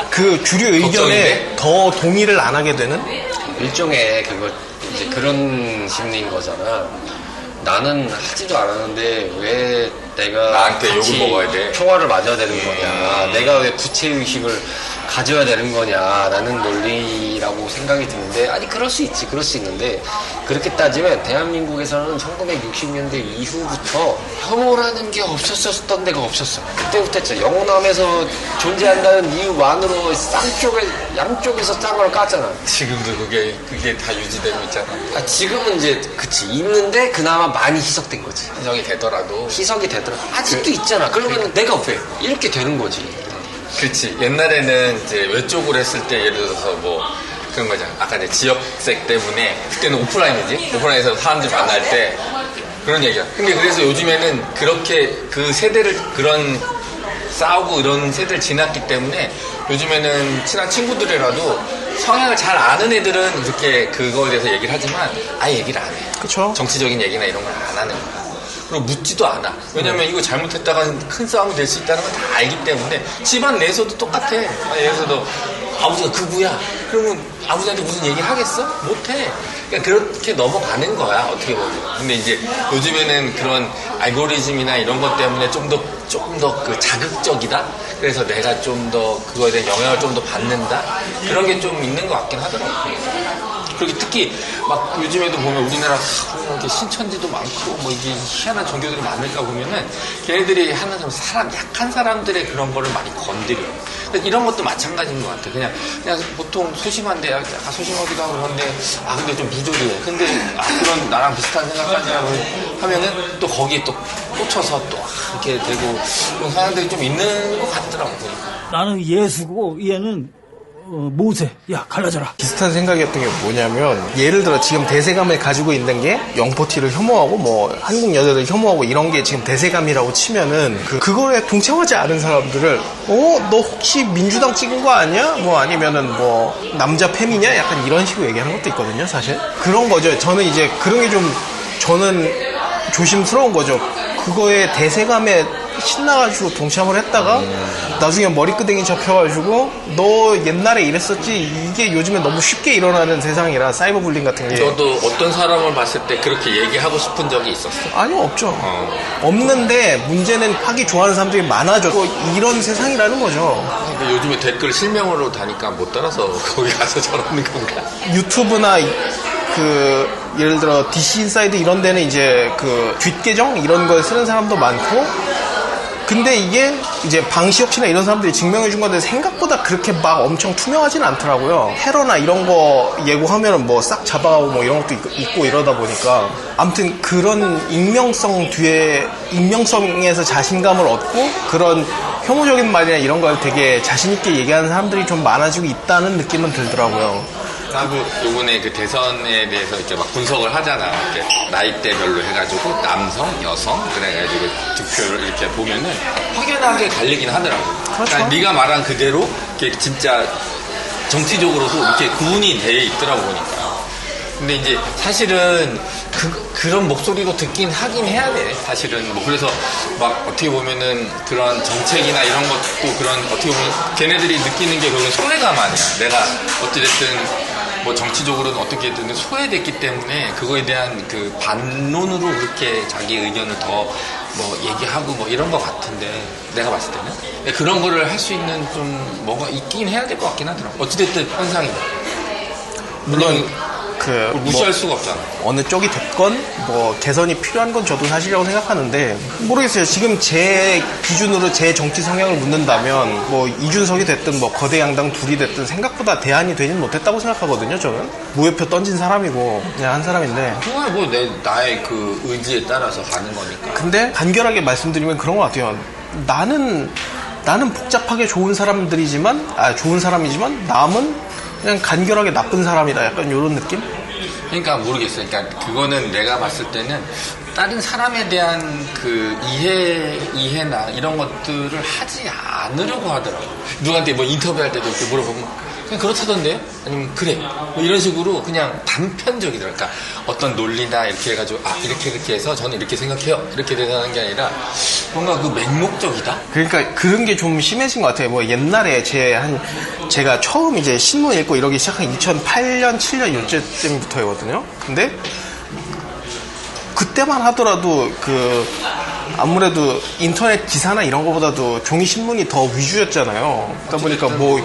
그 주류 의견에 더 동의를 안 하게 되는? 일종의 이제 그런 심리인 거잖아. 나는 하지도 않았는데 왜 내가 나한테 욕을 먹어야 돼? 평화를 맞아야 되는 거냐, 내가 왜 구체의식을 가져야 되는 거냐라는 논리라고 생각이 드는데, 아니 그럴 수 있는데, 그렇게 따지면 대한민국에서는 1960년대 이후부터 혐오라는 게 없었던 데가 없었어. 그때부터 진짜 영호남에서 존재한다는 이유만으로 양쪽에서 짱을 깠잖아. 지금도 그게 다 유지되고 있잖아. 지금은 이제 그치 있는데 그나마 많이 희석된 거지. 희석이 되더라도 아직도 있잖아. 그러면 내가 왜 이렇게 되는 거지. 그렇지. 옛날에는 이제 외쪽으로 했을 때 예를 들어서 뭐 그런 거잖아. 아까 이제 지역색 때문에 그때는 오프라인이지. 오프라인에서 사람들 만날 때 그런 얘기야. 근데 그래서 요즘에는 그렇게 그 세대를 그런 싸우고 이런 세대를 지났기 때문에 요즘에는 친한 친구들이라도 성향을 잘 아는 애들은 그렇게 그거에 대해서 얘기를 하지만 아예 얘기를 안 해. 그쵸. 정치적인 얘기나 이런 걸 안 하는 거야. 그리고 묻지도 않아. 왜냐면 이거 잘못했다가 큰 싸움이 될 수 있다는 걸 다 알기 때문에 집안 내에서도 똑같아. 예를 들어서 아버지가 극우야. 그러면 아버지한테 무슨 얘기를 하겠어? 못해. 그러니까 그렇게 넘어가는 거야, 어떻게 보면. 근데 이제 요즘에는 그런 알고리즘이나 이런 것 때문에 조금 더 그 자극적이다? 그래서 내가 좀 더 그거에 대한 영향을 좀 더 받는다? 그런 게 좀 있는 것 같긴 하더라고요. 그리고 특히 막 요즘에도 보면 우리나라 이렇게 신천지도 많고 뭐 이게 희한한 종교들이 많을까 보면은 걔네들이 하는 약한 사람들의 그런 거를 많이 건드려. 이런 것도 마찬가지인 것 같아. 그냥 보통 소심한데 약간 소심하기도 하고 그런데 근데 좀 부조리해. 근데 그런 나랑 비슷한 생각까지 하면은 또 거기에 또 꽂혀서 또 이렇게 되고 그런 상황들이 좀 있는 것 같더라고. 나는 예수고 얘는 모세. 야 갈라져라. 비슷한 생각이었던 게 뭐냐면 예를 들어 지금 대세감을 가지고 있는 게 영포티를 혐오하고 뭐 한국 여자들 혐오하고 이런 게 지금 대세감이라고 치면은 그거에 동참하지 않은 사람들을 너 혹시 민주당 찍은 거 아니야? 뭐 아니면은 뭐 남자 팸이냐? 약간 이런 식으로 얘기하는 것도 있거든요. 사실 그런 거죠. 저는 이제 그런 게 좀 저는 조심스러운 거죠. 그거에 대세감에 신나가지고 동참을 했다가 나중에 머리끄댕이 잡혀가지고 너 옛날에 이랬었지. 이게 요즘에 너무 쉽게 일어나는 세상이라 사이버 불링 같은 게. 너도 어떤 사람을 봤을 때 그렇게 얘기하고 싶은 적이 있었어? 아니요, 없죠. 없는데 문제는 하기 좋아하는 사람들이 많아졌고 이런 세상이라는 거죠. 그러니까 요즘에 댓글 실명으로 다니까 못 따라서 거기 가서 저러는 건가? 유튜브나 예를 들어 DC 인사이드 이런 데는 이제 뒷계정 이런 걸 쓰는 사람도 많고, 근데 이게 이제 방시혁씨나 이런 사람들이 증명해준 건데 생각보다 그렇게 막 엄청 투명하진 않더라고요. 테러나 이런 거 예고하면은 뭐 싹 잡아가고 뭐 이런 것도 있고 이러다 보니까 아무튼 그런 익명성에서 자신감을 얻고 그런 혐오적인 말이나 이런 걸 되게 자신있게 얘기하는 사람들이 좀 많아지고 있다는 느낌은 들더라고요. 나도 요번에 그 대선에 대해서 이렇게 막 분석을 하잖아. 이렇게 나이대별로 해가지고 남성, 여성 그래가지고 득표를 이렇게 보면은 확연하게 갈리긴 하더라고. 그렇죠. 그러니까 네가 말한 그대로 이렇게 진짜 정치적으로도 이렇게 구분이 돼 있더라고 보니까. 근데 이제 사실은 그런 목소리도 듣긴 하긴 해야 돼. 사실은 뭐 그래서 막 어떻게 보면은 그런 정책이나 이런 것도 그런 어떻게 보면 걔네들이 느끼는 게 그건 소외감 아니야. 내가 어찌됐든 뭐 정치적으로는 어떻게든 소외됐기 때문에 그거에 대한 그 반론으로 그렇게 자기 의견을 더 뭐 얘기하고 뭐 이런 것 같은데 내가 봤을 때는 그런 거를 할 수 있는 좀 뭐가 있긴 해야 될 것 같긴 하더라고. 어찌됐든 현상이다. 물론 무시할 수가 없잖아. 어느 쪽이 됐건 뭐 개선이 필요한 건 저도 사실이라고 생각하는데 모르겠어요. 지금 제 기준으로 제 정치 성향을 묻는다면 뭐 이준석이 됐든 뭐 거대 양당 둘이 됐든 생각보다 대안이 되진 못했다고 생각하거든요. 저는 무효표 던진 사람이고 그냥 한 사람인데 그건 뭐 나의 그 의지에 따라서 가는 거니까. 근데 간결하게 말씀드리면 그런 것 같아요. 나는 복잡하게 좋은 사람이지만 남은 그냥 간결하게 나쁜 사람이다. 약간 이런 느낌? 그러니까 모르겠어요. 그러니까 그거는 내가 봤을 때는 다른 사람에 대한 그 이해나 이런 것들을 하지 않으려고 하더라고. 누구한테 뭐 인터뷰할 때도 이렇게 물어보면 그냥 그렇다던데요? 아니면 그래. 뭐 이런 식으로 그냥 단편적이더라고. 그러니까 어떤 논리나 이렇게 해가지고 이렇게 해서 저는 이렇게 생각해요. 이렇게 대단한 게 아니라 뭔가 그 맹목적이다? 그러니까 그런 게 좀 심해진 것 같아요. 뭐 옛날에 제가 처음 이제 신문 읽고 이러기 시작한 2008년, 7년 요때쯤부터였거든요. 근데 그때만 하더라도 아무래도 인터넷 기사나 이런 거보다도 종이 신문이 더 위주였잖아요. 그러다 보니까 뭐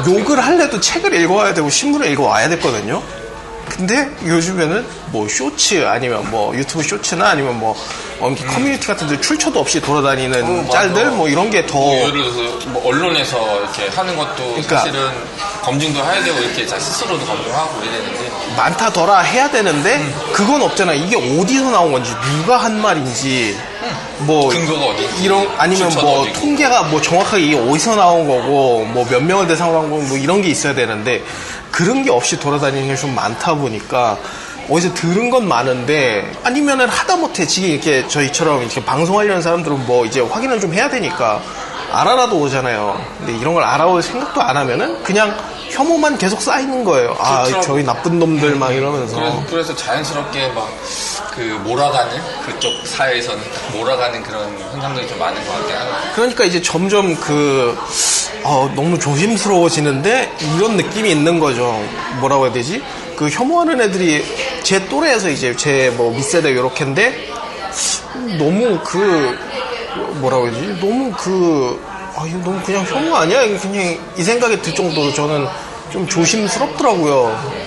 욕을 할래도 책을 읽어와야 되고 신문을 읽어와야 됐거든요. 근데 요즘에는 뭐 쇼츠 아니면 뭐 유튜브 쇼츠나 아니면 뭐 커뮤니티 같은 데 출처도 없이 돌아다니는 짤들 뭐 이런 게 더 예를 들어서 뭐 언론에서 이렇게 하는 것도 그러니까 사실은 검증도 해야 되고 이렇게 스스로도 검증하고 이래야 되는데 많다 덜아 해야 되는데 그건 없잖아. 이게 어디서 나온 건지 누가 한 말인지 뭐 근거가 어디 이런 아니면 뭐 어디고. 통계가 뭐 정확하게 이게 어디서 나온 거고 뭐 몇 명을 대상으로 한 거고 뭐 이런 게 있어야 되는데 그런 게 없이 돌아다니는 게 좀 많다 보니까 어디서 들은 건 많은데 아니면은 하다못해 지금 이렇게 저희처럼 이렇게 방송하려는 사람들은 뭐 이제 확인을 좀 해야 되니까 알아라도 오잖아요. 근데 이런 걸 알아올 생각도 안 하면은 그냥 혐오만 계속 쌓이는 거예요. 저희 나쁜 놈들 막 이러면서. 그래서 자연스럽게 막 몰아가는 그쪽 사회에서는 몰아가는 그런 현상들이 좀 많은 것 같긴 하거든요. 그러니까 이제 점점 너무 조심스러워지는데 이런 느낌이 있는 거죠. 뭐라고 해야 되지? 그 혐오하는 애들이 제 또래에서 이제 제 뭐 밑세대 요렇게인데 너무 뭐라고 해야 되지? 너무 이거 너무 그냥 혐오 아니야? 그냥 이 생각이 들 정도로 저는 좀 조심스럽더라고요.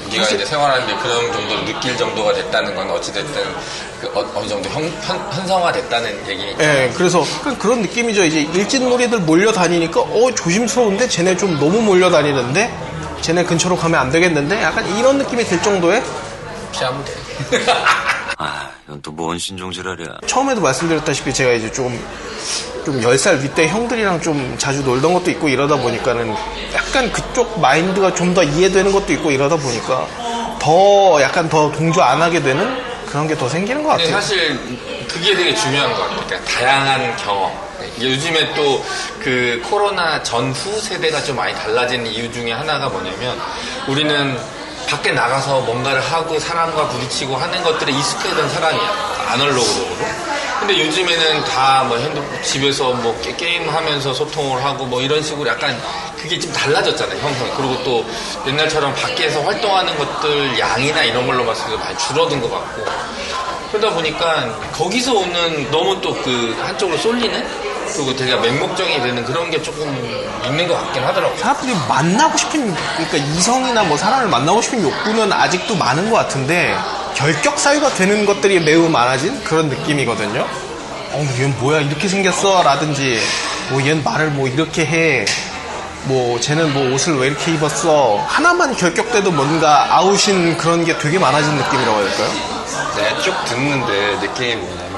우리가 이제 생활하는데 그런 정도로 느낄 정도가 됐다는 건 어찌됐든 어느 정도 현상화 됐다는 얘기. 네, 그래서 그런 느낌이죠. 이제 일진놀이들 몰려다니니까 조심스러운데 쟤네 좀 너무 몰려다니는데 쟤네 근처로 가면 안 되겠는데 약간 이런 느낌이 들 정도에 피하면 돼. 이건 또 뭔 신종질하랴. 처음에도 말씀드렸다시피 제가 이제 좀 10살 윗대 형들이랑 좀 자주 놀던 것도 있고 이러다 보니까는 약간 그쪽 마인드가 좀 더 이해되는 것도 있고 이러다 보니까 약간 더 동조 안 하게 되는 그런 게 더 생기는 것 같아요. 사실 그게 되게 중요한 것 같아요. 그러니까 다양한 경험. 요즘에 또 그 코로나 전후 세대가 좀 많이 달라진 이유 중에 하나가 뭐냐면 우리는 밖에 나가서 뭔가를 하고 사람과 부딪히고 하는 것들에 익숙해진 사람이야. 아날로그로. 근데 요즘에는 다 뭐 집에서 뭐 게임하면서 소통을 하고 뭐 이런 식으로 약간 그게 좀 달라졌잖아요, 형성이. 그리고 또 옛날처럼 밖에서 활동하는 것들 양이나 이런 걸로 봤을 때 많이 줄어든 것 같고. 그러다 보니까 거기서 오는 너무 또 그 한쪽으로 쏠리는 그리고 되게 맹목적이 되는 그런 게 조금 있는 것 같긴 하더라고요. 사람들이 만나고 싶은, 그러니까 이성이나 뭐 사람을 만나고 싶은 욕구는 아직도 많은 것 같은데 결격 사유가 되는 것들이 매우 많아진 그런 느낌이거든요. 얘는 뭐야 이렇게 생겼어 라든지 뭐 얘는 말을 뭐 이렇게 해, 뭐 쟤는 뭐 옷을 왜 이렇게 입었어, 하나만 결격돼도 뭔가 아웃인 그런 게 되게 많아진 느낌이라고 해야 될까요? 내가 쭉 듣는데 느낌이 뭐냐면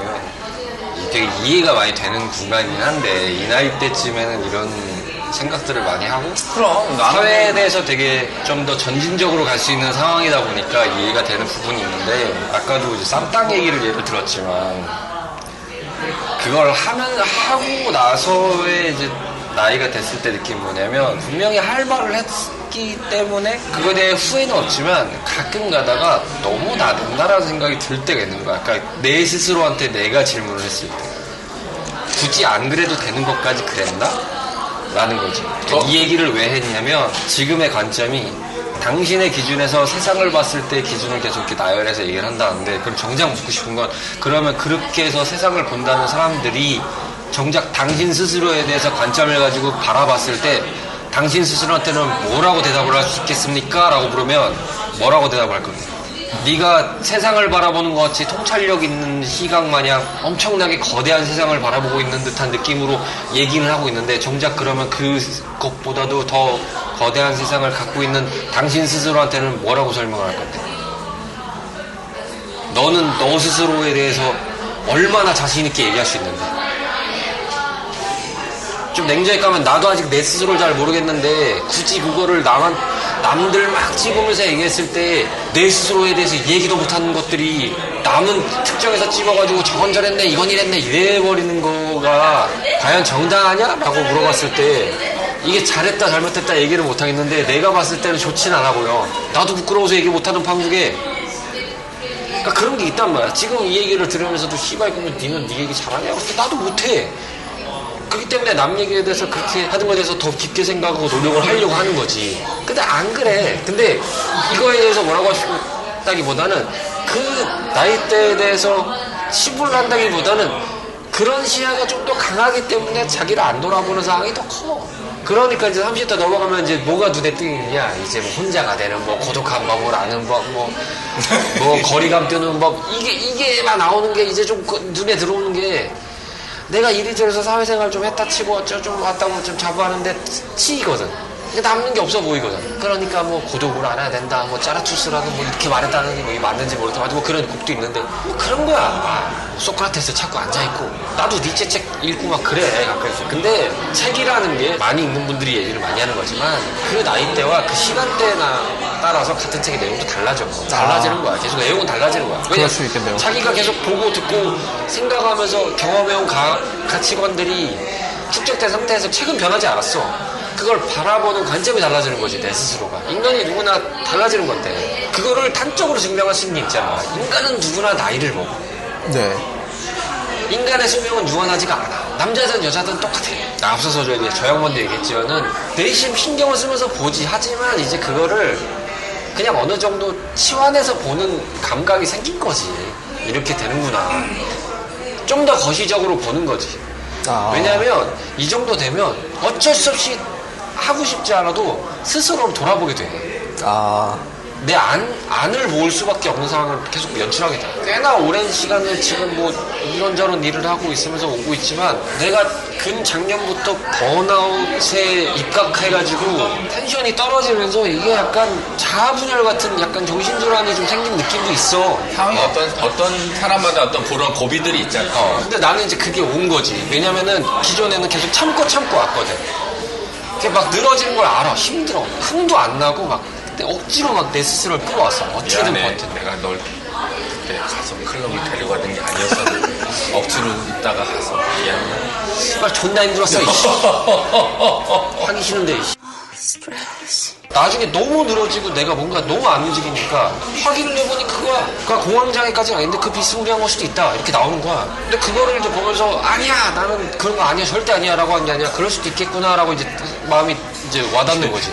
되게 이해가 많이 되는 구간이긴 한데 이 나이 때쯤에는 이런 생각들을 많이 하고 그럼 사회에 대해서 되게 좀 더 전진적으로 갈 수 있는 상황이다 보니까 이해가 되는 부분이 있는데 아까도 이제 쌈땅 얘기를 예를 들었지만 그걸 하고 나서의 이제 나이가 됐을 때 느낀 뭐냐면 분명히 할 말을 했기 때문에 그거에 대해 후회는 없지만 가끔 가다가 너무 나른다라는 생각이 들 때가 있는 거야. 그러니까 내 스스로한테 내가 질문을 했을 때 굳이 안 그래도 되는 것까지 그랬나? 라는 거지. 이 얘기를 왜 했냐면 지금의 관점이 당신의 기준에서 세상을 봤을 때 기준을 계속 이렇게 나열해서 얘기를 한다는데 그럼 정작 묻고 싶은 건 그러면 그렇게 해서 세상을 본다는 사람들이 정작 당신 스스로에 대해서 관점을 가지고 바라봤을 때 당신 스스로한테는 뭐라고 대답을 할 수 있겠습니까? 라고 물으면 뭐라고 대답을 할 겁니까? 네가 세상을 바라보는 것 같이 통찰력 있는 시각 마냥 엄청나게 거대한 세상을 바라보고 있는 듯한 느낌으로 얘기를 하고 있는데 정작 그러면 그것보다도 더 거대한 세상을 갖고 있는 당신 스스로한테는 뭐라고 설명을 할 건데? 너는 너 스스로에 대해서 얼마나 자신 있게 얘기할 수 있는데? 좀 냉정히 까면 나도 아직 내 스스로를 잘 모르겠는데 굳이 그거를 남들 막 찍으면서 얘기했을 때 내 스스로에 대해서 얘기도 못하는 것들이 남은 특정해서 찍어가지고 저건 저랬네 이건 이랬네 이래버리는 거가 과연 정당하냐? 라고 물어봤을 때 이게 잘했다 잘못했다 얘기를 못하겠는데 내가 봤을 때는 좋진 않아 보여. 나도 부끄러워서 얘기 못하는 판국에 그러니까 그런 게 있단 말이야. 지금 이 얘기를 들으면서도 씨발 그러면 니는 네 얘기 잘하냐? 나도 못해. 그렇기 때문에 남 얘기에 대해서 그렇게 하는 것에 대해서 더 깊게 생각하고 노력을 하려고 하는 거지. 근데 안 그래. 근데 이거에 대해서 뭐라고 하시다기보다는 그 나이대에 대해서 치부를 한다기보다는 그런 시야가 좀 더 강하기 때문에 자기를 안 돌아보는 상황이 더 커. 그러니까 이제 30대 넘어가면 이제 뭐가 눈에 띄느냐. 이제 뭐 혼자가 되는 뭐 고독한 법을 아는 법, 뭐 거리감 뜨는 법. 이게만 나오는 게 이제 좀 눈에 들어오는 게 내가 이리저리서 사회생활 좀 했다 치고 좀 왔다고 좀 자부하는데 치이거든. 근데 남는 게 없어 보이거든. 그러니까 뭐 고독을 안 해야 된다. 뭐 짜라투스라도 뭐 이렇게 말했다는 게 뭐 맞는지 모르겠다. 뭐 그런 곡도 있는데 뭐 그런 거야. 소크라테스 찾고 앉아있고 나도 니체 책 읽고 막 그래 가끔씩. 근데 책이라는 게 많이 읽는 분들이 얘기를 많이 하는 거지만 그 나이대와 그 시간대나 따라서 같은 책의 내용도 달라지는 거야. 계속 내용은 달라지는 거야. 그럴 수 있겠네요. 자기가 계속 보고 듣고 생각하면서 경험해온 가치관들이 축적된 상태에서 책은 변하지 않았어. 그걸 바라보는 관점이 달라지는 거지, 내 스스로가. 인간이 누구나 달라지는 건데 그거를 단적으로 증명할 수 있는 게 있잖아. 인간은 누구나 나이를 먹어. 네. 인간의 수명은 유한하지가 않아. 남자든 여자든 똑같아. 앞서서 저 양반도 얘기했지만은 내심 신경을 쓰면서 보지. 하지만 이제 그거를 그냥 어느 정도 치환해서 보는 감각이 생긴 거지. 이렇게 되는구나. 좀 더 거시적으로 보는 거지. 왜냐하면 이 정도 되면 어쩔 수 없이 하고 싶지 않아도 스스로 돌아보게 돼. 내 안을 모을 수밖에 없는 상황을 계속 연출하게 돼. 꽤나 오랜 시간을 지금 뭐 이런저런 일을 하고 있으면서 오고 있지만 내가 근 작년부터 번아웃에 입각해가지고 텐션이 떨어지면서 이게 약간 자아분열 같은 약간 정신질환이 좀 생긴 느낌도 있어. 상황이 어떤 사람마다 어떤 그런 고비들이 있잖아. 근데 나는 이제 그게 온 거지. 왜냐면은 기존에는 계속 참고 왔거든. 그게 막 늘어지는 걸 알아. 힘들어. 흥도 안 나고 막 억지로 막 내 스스로를 끌어왔어. 어떻게든 버텨. 내가 널 그때 가서 클럽을 데려가는 게 아니었어. 억지로 있다가 가서 미안해. 씨발 존나 힘들었어. 이씨. 하기 싫은데. 이씨. 나중에 너무 늘어지고 내가 뭔가 너무 안 움직이니까 확인을 해보니 그거야. 그러니까 공황장애까지는 아닌데 그 비스무리한 걸 수도 있다. 이렇게 나오는 거야. 근데 그거를 이제 보면서 아니야 나는 그런 거 아니야 절대 아니야 라고 한 게 아니라 그럴 수도 있겠구나 라고 이제 마음이 이제 와닿는 거지.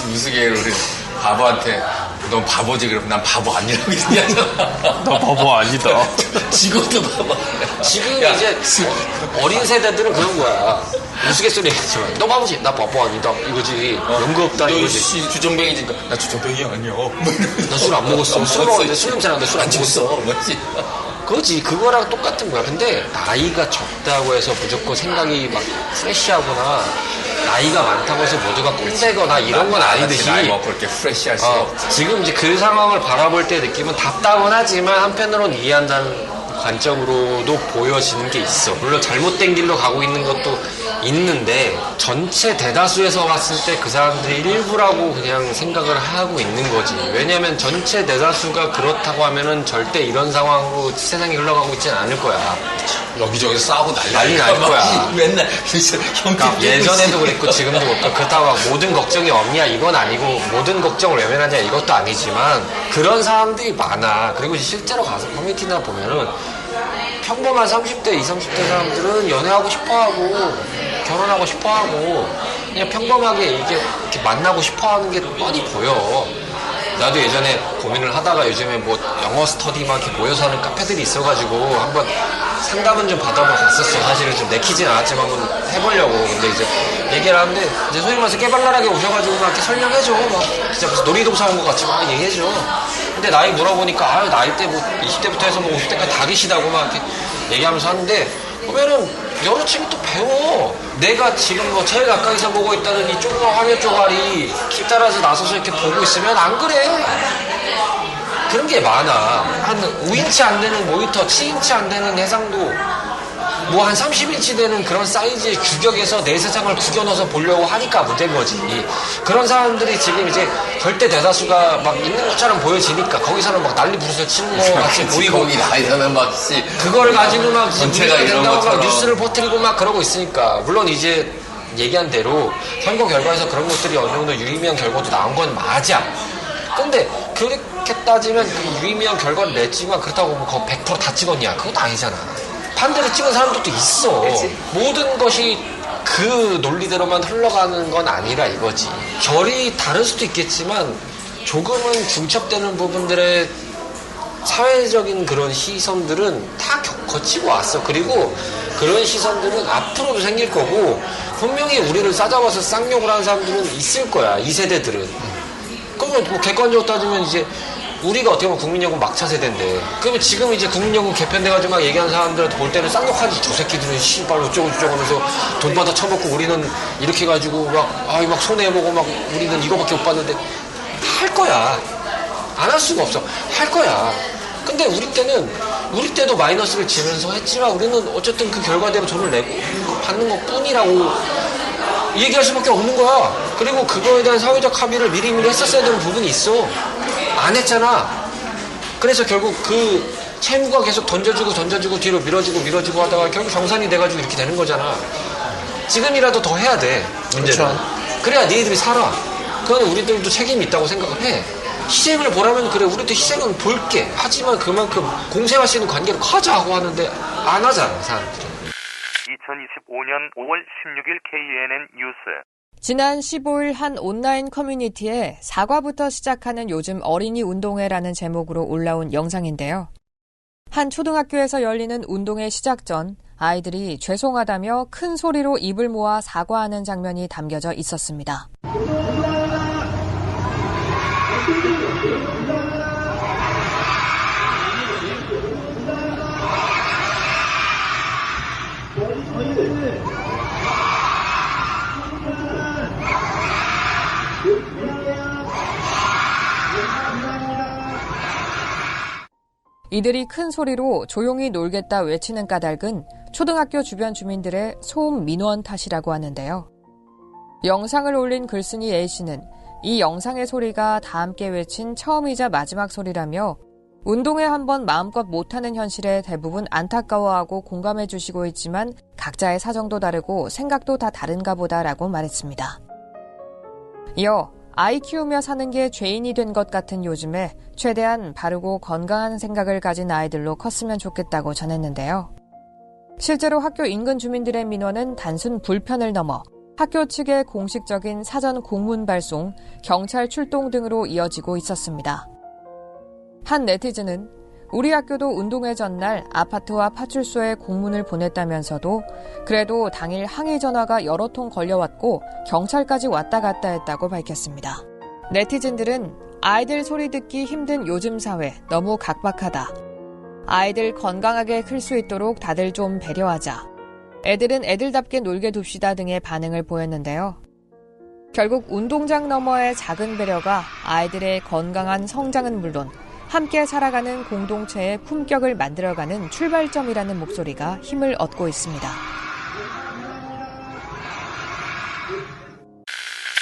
무스개를 우리 바보한테 넌 바보지 그러면 난 바보 아니라고 얘기하잖아. 너 바보 아니다. 지금도 바보. 지금 이제 어린 세대들은 그런 거야. 우스갯소리 얘기했지만 너 바보지? 나 바보 아니다 이거지. 연구 없다 이거지. 너 주정뱅이니까 나 주정뱅이 아니야. 나 술 안 먹었어. 술 먹었는데 술 냄새 나는데 술 안 먹었어. 뭐지? 그거지. 그거랑 똑같은 거야. 근데 나이가 적다고 해서 무조건 생각이 막 프레시하거나 나이가 많다고 해서 모두가 꼰대거나 이런 건 아니듯이 나이 먹고 이렇게 프레시할 수 없지. 지금 이제 그 상황을 바라볼 때 느낌은 답답은 하지만 한편으로는 이해한다는 관점으로도 보여지는 게 있어. 물론 잘못된 길로 가고 있는 것도 있는데 전체 대다수에서 봤을 때 그 사람들이 일부라고 그냥 생각을 하고 있는 거지. 왜냐면 전체 대다수가 그렇다고 하면은 절대 이런 상황으로 세상이 흘러가고 있지는 않을 거야. 여기저기서 싸우고 난리 날 거야. 맨날 그러니까 예전에도 그랬고 지금도 그렇고 그렇다고 막 모든 걱정이 없냐 이건 아니고 모든 걱정을 외면하냐 이것도 아니지만 그런 사람들이 많아. 그리고 실제로 가서 커뮤니티나 보면은 평범한 30대, 20, 30대 사람들은 연애하고 싶어하고 결혼하고 싶어하고 그냥 평범하게 이렇게 만나고 싶어하는 게 뻔히 보여. 나도 예전에 고민을 하다가 요즘에 뭐 영어 스터디만 이렇게 모여서 하는 카페들이 있어가지고 한번 상담은 좀 받아보러 갔었어. 사실은 좀 내키진 않았지만 한번 해보려고. 근데 이제 얘기를 하는데 이제 소위 말해서 깨발랄하게 오셔가지고 막 이렇게 설명해줘. 막 진짜 무슨 놀이동산 온 것 같이 막 얘기해줘. 근데 나이 물어보니까 아유 나이 때 뭐 20대부터 해서 뭐 50대까지 다 계시다고 막 이렇게 얘기하면서 하는데 보면은 여러 책이 또 배워. 내가 지금 뭐 제일 가까이서 보고 있다는 이 조그만 화면 쪼가리 길 따라서 나서서 이렇게 보고 있으면 안 그래. 그런 게 많아. 한 5인치 안 되는 모니터, 7인치 안 되는 해상도 뭐 한 30인치 되는 그런 사이즈의 규격에서 내 세상을 구겨넣어서 보려고 하니까 문제인 거지. 그런 사람들이 지금 이제 절대 대다수가 막 있는 것처럼 보여지니까 거기서는 막 난리 부르서 치는 거 같이 보이고 거기 나이서는 막 그걸 가지고 막 전체가 이런 막 것처럼 뉴스를 퍼뜨리고 막 그러고 있으니까 물론 이제 얘기한 대로 선거 결과에서 그런 것들이 어느 정도 유의미한 결과도 나온 건 맞아. 근데 그렇게 따지면 그 유의미한 결과를 냈지만 그렇다고 뭐 그거 100%다 찍었냐? 그것도 아니잖아. 반대로 찍은 사람들도 있어. 그치? 모든 것이 그 논리대로만 흘러가는 건 아니라 이거지. 결이 다를 수도 있겠지만 조금은 중첩되는 부분들의 사회적인 그런 시선들은 다 거치고 왔어. 그리고 그런 시선들은 앞으로도 생길 거고 분명히 우리를 싸잡아서 쌍욕을 하는 사람들은 있을 거야. 이 세대들은. 그러면 뭐 객관적으로 따지면 이제 우리가 어떻게 보면 국민연금 막차 세대인데 그러면 지금 이제 국민연금 개편돼가지고 막 얘기하는 사람들한테 볼 때는 쌍욕하지. 저 새끼들은 씨발 어쩌고 저쩌고 하면서 돈 받아 처먹고 우리는 이렇게 해가지고 막 손해보고 막 우리는 이거밖에 못 받는데 할 거야. 안 할 수가 없어. 할 거야. 근데 우리 때도 마이너스를 지면서 했지만 우리는 어쨌든 그 결과대로 돈을 내고 받는 것 뿐이라고 얘기할 수밖에 없는 거야. 그리고 그거에 대한 사회적 합의를 미리미리 했었어야 되는 부분이 있어. 안 했잖아. 그래서 결국 그 채무가 계속 던져주고 뒤로 밀어지고 하다가 결국 정산이 돼가지고 이렇게 되는 거잖아. 지금이라도 더 해야 돼. 문제는. 그렇죠. 그래야 니네들이 살아. 그건 우리들도 책임이 있다고 생각을 해. 희생을 보라면 그래 우리도 희생은 볼게. 하지만 그만큼 공생할 수 있는 관계를 하자 하고 하는데 안 하잖아 사람들이. 2025년 5월 16일 KNN 뉴스. 지난 15일 한 온라인 커뮤니티에 사과부터 시작하는 요즘 어린이 운동회라는 제목으로 올라온 영상인데요. 한 초등학교에서 열리는 운동회 시작 전 아이들이 죄송하다며 큰 소리로 입을 모아 사과하는 장면이 담겨져 있었습니다. 이들이 큰 소리로 조용히 놀겠다 외치는 까닭은 초등학교 주변 주민들의 소음 민원 탓이라고 하는데요. 영상을 올린 글쓴이 A씨는 이 영상의 소리가 다 함께 외친 처음이자 마지막 소리라며 운동회 한번 마음껏 못하는 현실에 대부분 안타까워하고 공감해 주시고 있지만 각자의 사정도 다르고 생각도 다 다른가 보다라고 말했습니다. 이어 아이 키우며 사는 게 죄인이 된 것 같은 요즘에 최대한 바르고 건강한 생각을 가진 아이들로 컸으면 좋겠다고 전했는데요. 실제로 학교 인근 주민들의 민원은 단순 불편을 넘어 학교 측의 공식적인 사전 공문 발송, 경찰 출동 등으로 이어지고 있었습니다. 한 네티즌은 우리 학교도 운동회 전날 아파트와 파출소에 공문을 보냈다면서도 그래도 당일 항의 전화가 여러 통 걸려왔고 경찰까지 왔다 갔다 했다고 밝혔습니다. 네티즌들은 아이들 소리 듣기 힘든 요즘 사회 너무 각박하다. 아이들 건강하게 클 수 있도록 다들 좀 배려하자. 애들은 애들답게 놀게 둡시다 등의 반응을 보였는데요. 결국 운동장 너머의 작은 배려가 아이들의 건강한 성장은 물론 함께 살아가는 공동체의 품격을 만들어가는 출발점이라는 목소리가 힘을 얻고 있습니다.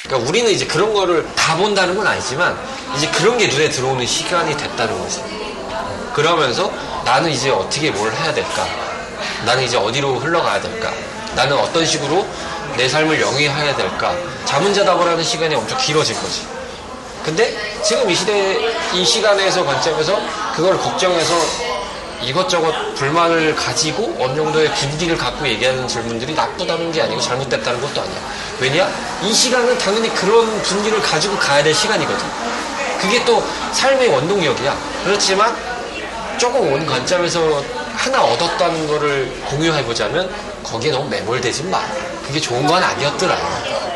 그러니까 우리는 이제 그런 거를 다 본다는 건 아니지만 이제 그런 게 눈에 들어오는 시간이 됐다는 거지. 그러면서 나는 이제 어떻게 뭘 해야 될까? 나는 이제 어디로 흘러가야 될까? 나는 어떤 식으로 내 삶을 영위해야 될까? 자문자답을 하는 시간이 엄청 길어진 거지. 근데 지금 이 시간에서 관점에서 그걸 걱정해서 이것저것 불만을 가지고 어느 정도의 분기를 갖고 얘기하는 질문들이 나쁘다는 게 아니고 잘못됐다는 것도 아니야. 왜냐? 이 시간은 당연히 그런 분기를 가지고 가야 될 시간이거든. 그게 또 삶의 원동력이야. 그렇지만 조금 온 관점에서 하나 얻었다는 거를 공유해보자면 거기에 너무 매몰되지 마. 그게 좋은 건 아니었더라.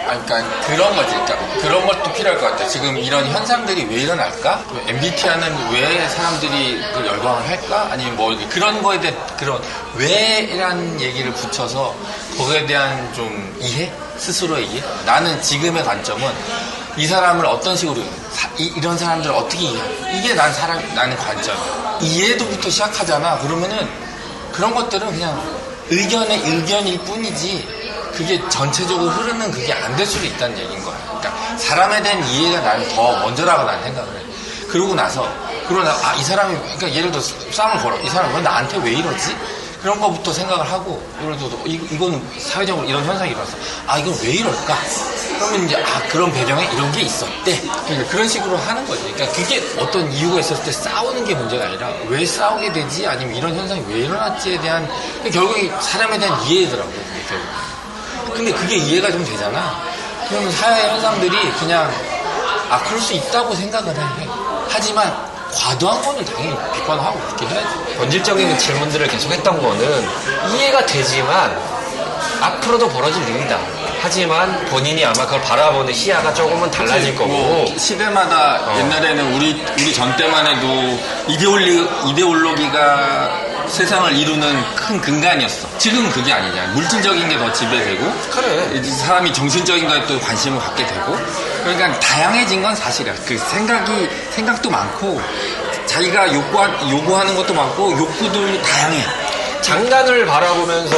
그러니까 그런 거지. 그러니까 그런 것도 필요할 것 같아. 지금 이런 현상들이 왜 일어날까? MBTI는 왜 사람들이 그걸 열광을 할까? 아니면 뭐 그런 거에 대한 그런 왜라는 얘기를 붙여서 거기에 대한 좀 이해? 스스로의 이해? 나는 지금의 관점은 이 사람을 어떤 식으로 이런 사람들을 어떻게 이해할까? 이게 나는 관점이야. 이해도부터 시작하잖아. 그러면은 그런 것들은 그냥 의견일 뿐이지 그게 전체적으로 흐르는 그게 안 될 수도 있다는 얘기인 거야. 그러니까 사람에 대한 이해가 나는 더 먼저라고 나는 생각을 해. 그러고 나서 이 사람이 그러니까 예를 들어 싸움을 걸어. 이 사람은 나한테 왜 이러지? 그런 거부터 생각을 하고 예를 들어 이거는 사회적으로 이런 현상이 일어났어. 이건 왜 이럴까? 그러면 이제 그런 배경에 이런 게 있었대. 그러니까 그런 식으로 하는 거지. 그러니까 그게 어떤 이유가 있었을 때 싸우는 게 문제가 아니라 왜 싸우게 되지? 아니면 이런 현상이 왜 일어났지에 대한 결국에 사람에 대한 이해더라고. 근데 그게 이해가 좀 되잖아. 그러면 사회 현상들이 그냥 그럴 수 있다고 생각을 해. 하지만 과도한 거는 당연히 비판하고 그렇게 해야지. 본질적인 질문들을 계속했던 거는 이해가 되지만 앞으로도 벌어질 일이다. 하지만 본인이 아마 그걸 바라보는 시야가 조금은 달라질 거고 시대마다 옛날에는 우리 전 때만 해도 이데올로기가 세상을 이루는 큰 근간이었어. 지금은 그게 아니냐. 물질적인 게 더 지배되고 그래. 사람이 정신적인 거에 또 관심을 갖게 되고 그러니까 다양해진 건 사실이야. 그 생각도 많고 자기가 요구하는 것도 많고 욕구들도 다양해. 장단을 바라보면서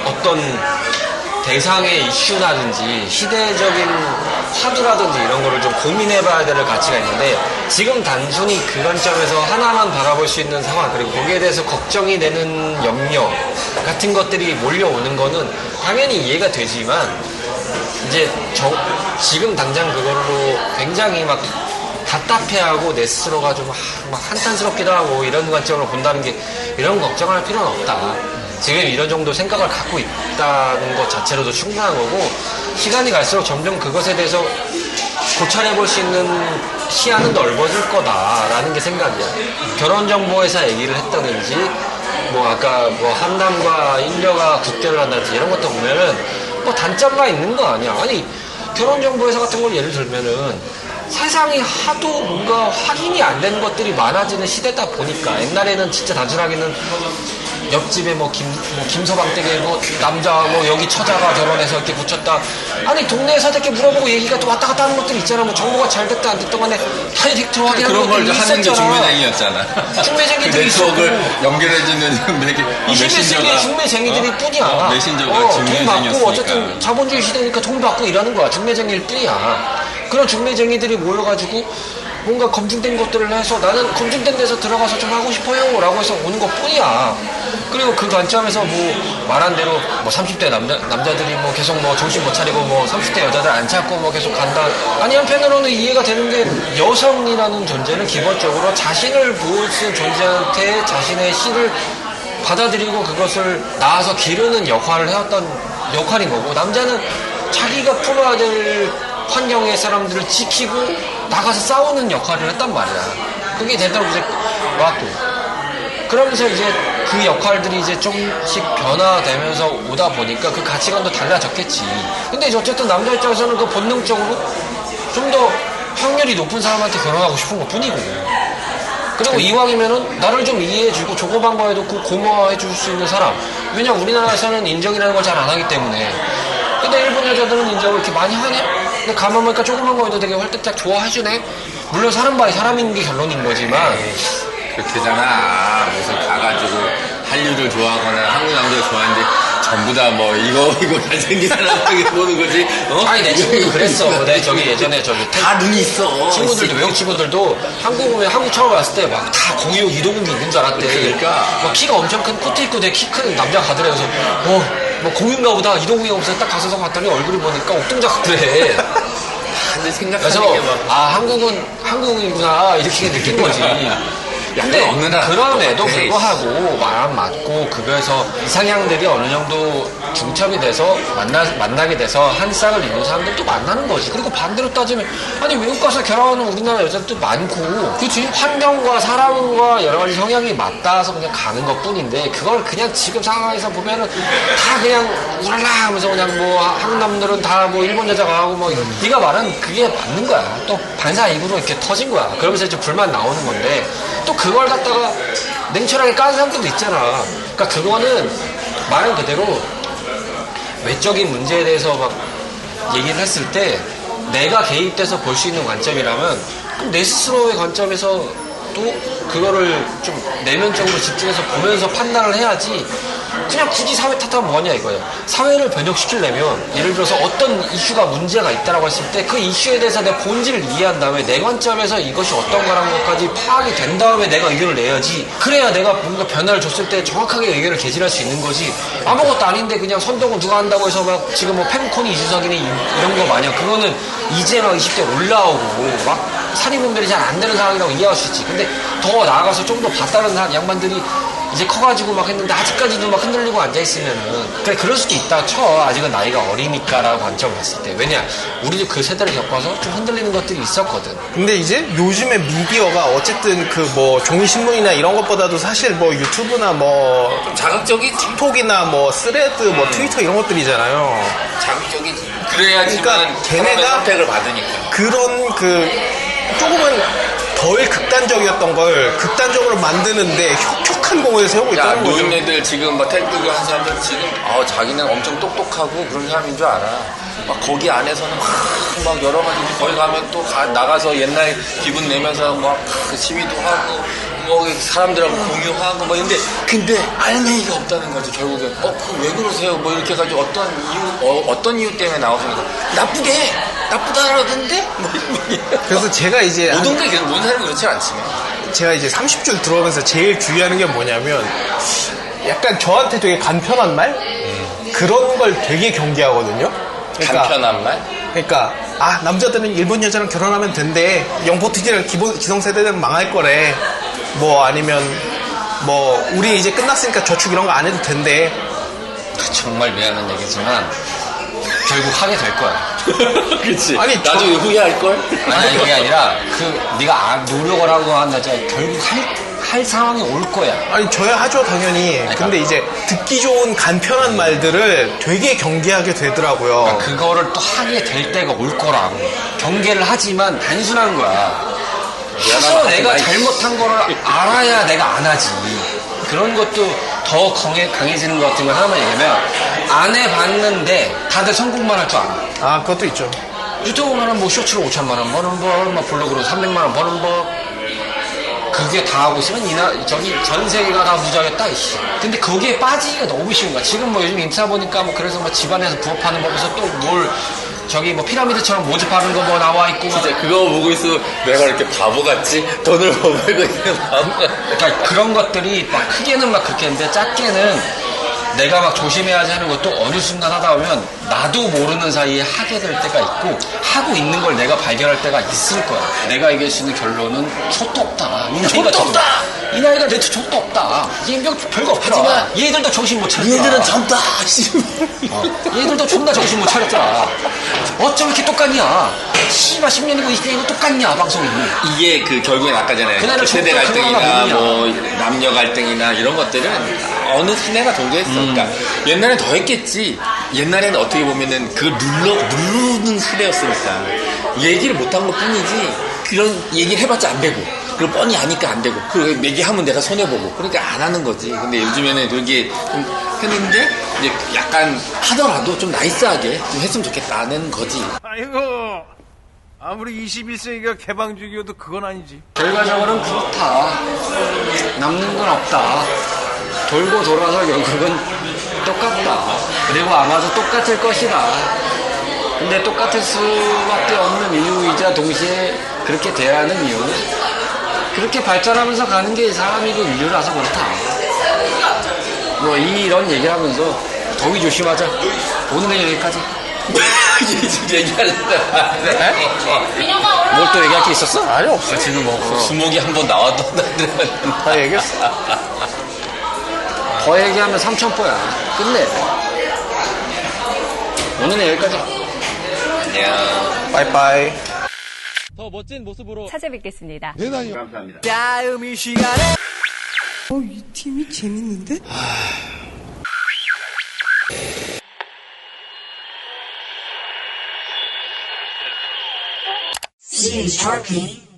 어떤 대상의 이슈라든지 시대적인 화두라든지 이런 거를 좀 고민해봐야 될 가치가 있는데 지금 단순히 그 관점에서 하나만 바라볼 수 있는 상황 그리고 거기에 대해서 걱정이 되는 염려 같은 것들이 몰려오는 거는 당연히 이해가 되지만 이제 지금 당장 그걸로 굉장히 막 답답해하고 내 스스로가 좀 막 한탄스럽기도 하고 이런 관점으로 본다는 게 이런 걱정할 필요는 없다. 지금 이런 정도 생각을 갖고 있다는 것 자체로도 충분한 거고 시간이 갈수록 점점 그것에 대해서 고찰해볼 수 있는 시야는 넓어질 거다라는 게 생각이야. 결혼정보회사 얘기를 했다든지 뭐 아까 뭐 한남과 인려가 국대를 한다든지 이런 것도 보면은 뭐 단점가 있는 거 아니야. 아니 결혼정보회사 같은 걸 예를 들면은 세상이 하도 뭔가 확인이 안 되는 것들이 많아지는 시대다 보니까 옛날에는 진짜 단순하게는 옆집에 뭐 김서방 댁에 뭐 남자 뭐 여기 처자가 결혼해서 이렇게 붙였다. 아니 동네에서 이렇게 물어보고 얘기가 또 왔다 갔다 하는 것들이 있잖아. 뭐 정보가 잘 됐다 안 됐다 간에 다이렉트 확인하는 그런 걸 것들이 하는 게 있었잖아. 중매쟁이였잖아. 중매쟁이들이 그 네트워크를 연결해주는 21세기의 중매쟁이들이 뿐이야. 메신저가 돈 중매쟁이였으니까. 받고 어쨌든 자본주의 시대니까 돈 받고 일하는 거야. 중매쟁이일 뿐이야. 그런 중매쟁이들이 모여가지고 뭔가 검증된 것들을 해서 나는 검증된 데서 들어가서 좀 하고 싶어요 라고 해서 오는 것 뿐이야. 그리고 그 관점에서 뭐 말한 대로 뭐 30대 남자들이 뭐 계속 뭐 정신 못 차리고 뭐 30대 여자들 안 찾고 뭐 계속 간다. 아니 한편으로는 이해가 되는 게 여성이라는 존재는 기본적으로 자신을 보일 수 있는 존재한테 자신의 씨를 받아들이고 그것을 낳아서 기르는 역할을 해왔던 역할인 거고 남자는 자기가 풀어야 될 환경의 사람들을 지키고 나가서 싸우는 역할을 했단 말이야. 그게 되도록 이제 왔고 그러면서 이제 그 역할들이 이제 조금씩 변화되면서 오다 보니까 그 가치관도 달라졌겠지. 근데 이제 어쨌든 남자 입장에서는 그 본능적으로 좀 더 확률이 높은 사람한테 결혼하고 싶은 것 뿐이고 그리고 이왕이면은 나를 좀 이해해주고 조그만 거에도 그 고마워해줄 수 있는 사람. 왜냐 우리나라에서는 인정이라는 걸 잘 안 하기 때문에. 근데 일본 여자들은 인정을 이렇게 많이 하네? 근데 가만 보니까 조그만 거에도 되게 활짝 좋아해주네? 물론 사람 바이 사람인 게 결론인 거지만. 그렇게잖아. 무슨 가가지고 한류를 좋아하거나 한국 남자를 좋아하는데 전부 다 뭐 이거 잘생긴 사람에게 보는 거지. 어? 아니 내 친구도 그랬어. 내 저기 예전에 저기 다 눈이 있어. 친구들도 외국 친구들도 한국 오면 한국 처음 왔을 때 막 다 공유 이동욱이 있는 줄 알았대. 그러니까 막 키가 엄청 큰 코트 입고 되게 키 큰 남자 가더래서 뭐 공유인가 보다 이동욱이 없어서 딱 가서 봤더니 얼굴이 보니까 옥동자 같더래. 근데 생각하는 그래서 게 막 한국은 한국이구나 이렇게 느낀 거지. 근데 그럼에도 불구하고 마음 맞고 그거에서 이상향들이 어느 정도 중첩이 돼서 만나게 돼서 한 쌍을 이룬 사람들도 만나는 거지. 그리고 반대로 따지면 아니 외국 가서 결혼하는 우리나라 여자들도 많고 그렇지 환경과 사람과 여러 가지 성향이 맞닿아서 그냥 가는 것 뿐인데 그걸 그냥 지금 상황에서 보면은 다 그냥 우랄라 하면서 그냥 뭐 한국 남들은 다 뭐 일본 여자가 하고 뭐 네가 말은 그게 맞는 거야. 또 반사 이후로 이렇게 터진 거야. 그러면서 이제 불만 나오는 건데 또 그걸 갖다가 냉철하게 까는 사람들도 있잖아. 그러니까 그거는 말은 그대로 외적인 문제에 대해서 막 얘기를 했을 때 내가 개입돼서 볼 수 있는 관점이라면 그럼 내 스스로의 관점에서 또 그거를 좀 내면적으로 집중해서 보면서 판단을 해야지 그냥 굳이 사회 탓하면 뭐하냐 이거야. 사회를 변혁시키려면 예를 들어서 어떤 이슈가 문제가 있다라고 했을 때 그 이슈에 대해서 내 본질을 이해한 다음에 내 관점에서 이것이 어떤 거라는 것까지 파악이 된 다음에 내가 의견을 내야지. 그래야 내가 뭔가 변화를 줬을 때 정확하게 의견을 개진할 수 있는 거지. 아무것도 아닌데 그냥 선동은 누가 한다고 해서 막 지금 뭐 팬콘이 이준석이니 이런 거 마냥 그거는 이제 막 20대 올라오고 막 살인범들이 잘 안 되는 상황이라고 이해할 수 있지. 근데 더 나아가서 좀 더 봤다는 양반들이 이제 커가지고 막 했는데 아직까지도 막 흔들리고 앉아있으면은 그래 그럴 수도 있다 쳐. 아직은 나이가 어리니까라고 관점을 봤을 때. 왜냐 우리도 그 세대를 겪어서 좀 흔들리는 것들이 있었거든. 근데 이제 요즘에 미디어가 어쨌든 그 뭐 종이신문이나 이런 것보다도 사실 뭐 유튜브나 뭐 자극적이지. 틱톡이나 뭐 스레드 뭐 트위터 이런 것들이잖아요. 자극적이지. 그래야지만 그러니까 걔네가 선택을 받으니까. 그런 그 조금은 덜 극단적이었던 걸 극단적으로 만드는데 혁혁한 공을 세우고 있다는 거죠. 노인네들 지금 막 태극기 한 사람들 지금 자기는 엄청 똑똑하고 그런 사람인 줄 알아. 막 거기 안에서는 막 여러 가지 거기 가면 또 나가서 옛날 기분 내면서 막 시위도 하고 뭐 사람들하고 공유하고 뭐 이런데 근데 알맹이가 없다는 거죠. 결국엔 그 왜 그러세요? 뭐 이렇게 해가지고 어떤 이유 때문에 나오시니까 나쁘다라던데 뭐 그래서 제가 이제 모든 게 모든 사람이 그렇지 않지만 제가 이제 30줄 들어오면서 제일 주의하는 게 뭐냐면 약간 저한테 되게 간편한 말 그런 걸 되게 경계하거든요. 그러니까, 간편한 말? 그러니까 남자들은 일본 여자랑 결혼하면 된대. 영포티지랑 기성세대들은 망할 거래. 뭐 아니면 뭐 우리 이제 끝났으니까 저축 이런 거 안 해도 된대. 정말 미안한 얘기지만 결국 하게 될 거야. 그치. 아니, 나중에 후회할걸? 아니 그게 아니라 네가 노력을 하고 한다 결국 할 상황이 올 거야. 아니 저야 하죠 당연히. 근데 이제 듣기 좋은 간편한 말들을 되게 경계하게 되더라고요. 그러니까 그거를 또 하게 될 때가 올 거라고. 경계를 하지만 단순한 거야. 해서 내가 잘못한 거를 알아야 내가 안 하지. 그런 것도 더 강해지는 것 같은 걸 하나만 얘기하면 안 해봤는데 다들 성공만 할 줄 알아. 아 그것도 있죠. 유튜브만은 뭐 쇼츠로 5천만 원 버는 법, 뭐 블로그로 300만 원 버는 법. 그게 다 하고 있으면 저기 전 세계가 다 부자겠다 이씨. 근데 거기에 빠지기가 너무 쉬운 거야. 지금 뭐 요즘 인스타 보니까 뭐 그래서 뭐 집안에서 부업하는 법에서 또 뭘 저기 뭐 피라미드처럼 모집하는 거 뭐 나와 있고. 진짜 그거 보고 있어 내가 이렇게 바보같이 돈을 못 벌고 있는 바보같이. 그러니까 그런 것들이 막 크게는 막 그렇게 했는데 작게는 내가 막 조심해야지 하는 것도 어느 순간 하다 보면 나도 모르는 사이에 하게 될 때가 있고 하고 있는 걸 내가 발견할 때가 있을 거야. 내가 얘기할 수 있는 결론은 촛도 없다. 촛도 없다. 이 나이가 돼도 촛도 없다. 이게 별거 없더라. 하지만 얘들도 정신 못 차렸더라. 얘들은 젊다. 얘들도 존나 정신 못 차렸더라. 어쩜 이렇게 똑같냐. 씨발 10년이고 20년이고 똑같냐 방송이. 이게 그 결국엔 아까잖아요. 그날은 세대 촛도 갈등이나 그거 하나 뭐 남녀 갈등이나 이런 것들은 어느 시대가 종교했어. 그러니까 옛날엔 더 했겠지. 옛날에는 어떻게 보면은 그걸 누르는 시대였으니까 얘기를 못한 것 뿐이지 그런 얘기를 해봤자 안 되고 그걸 뻔히 아니까 안 되고 그리고 얘기하면 내가 손해보고 그러니까 안 하는 거지. 근데 요즘에는 그렇게 좀 했는데 이제 약간 하더라도 좀 나이스하게 좀 했으면 좋겠다는 거지. 아이고 아무리 21세기가 개방주의여도 그건 아니지. 결과적으로는 그렇다. 남는 건 없다. 돌고 돌아서 결국은 똑같다. 그리고 아마도 똑같을 것이다. 근데 똑같을 수밖에 없는 이유이자 동시에 그렇게 돼야 하는 이유는 그렇게 발전하면서 가는 게 사람이고 인류라서 그렇다. 뭐 이런 얘기를 하면서 더위 조심하자. 오늘은 여기까지. 지금 얘기하는데 뭘 또 얘기할 게 있었어? 아니 없어. 지금 뭐 수목이 한번 나왔던데 다 얘기했어. 더 얘기하면 3,000포야. 끝내. 오늘은 여기까지. 안녕. 빠이빠이. 더 멋진 모습으로 찾아뵙겠습니다. 대단히 감사합니다. 다음 이 시간에 이 팀이 재밌는데? CHRP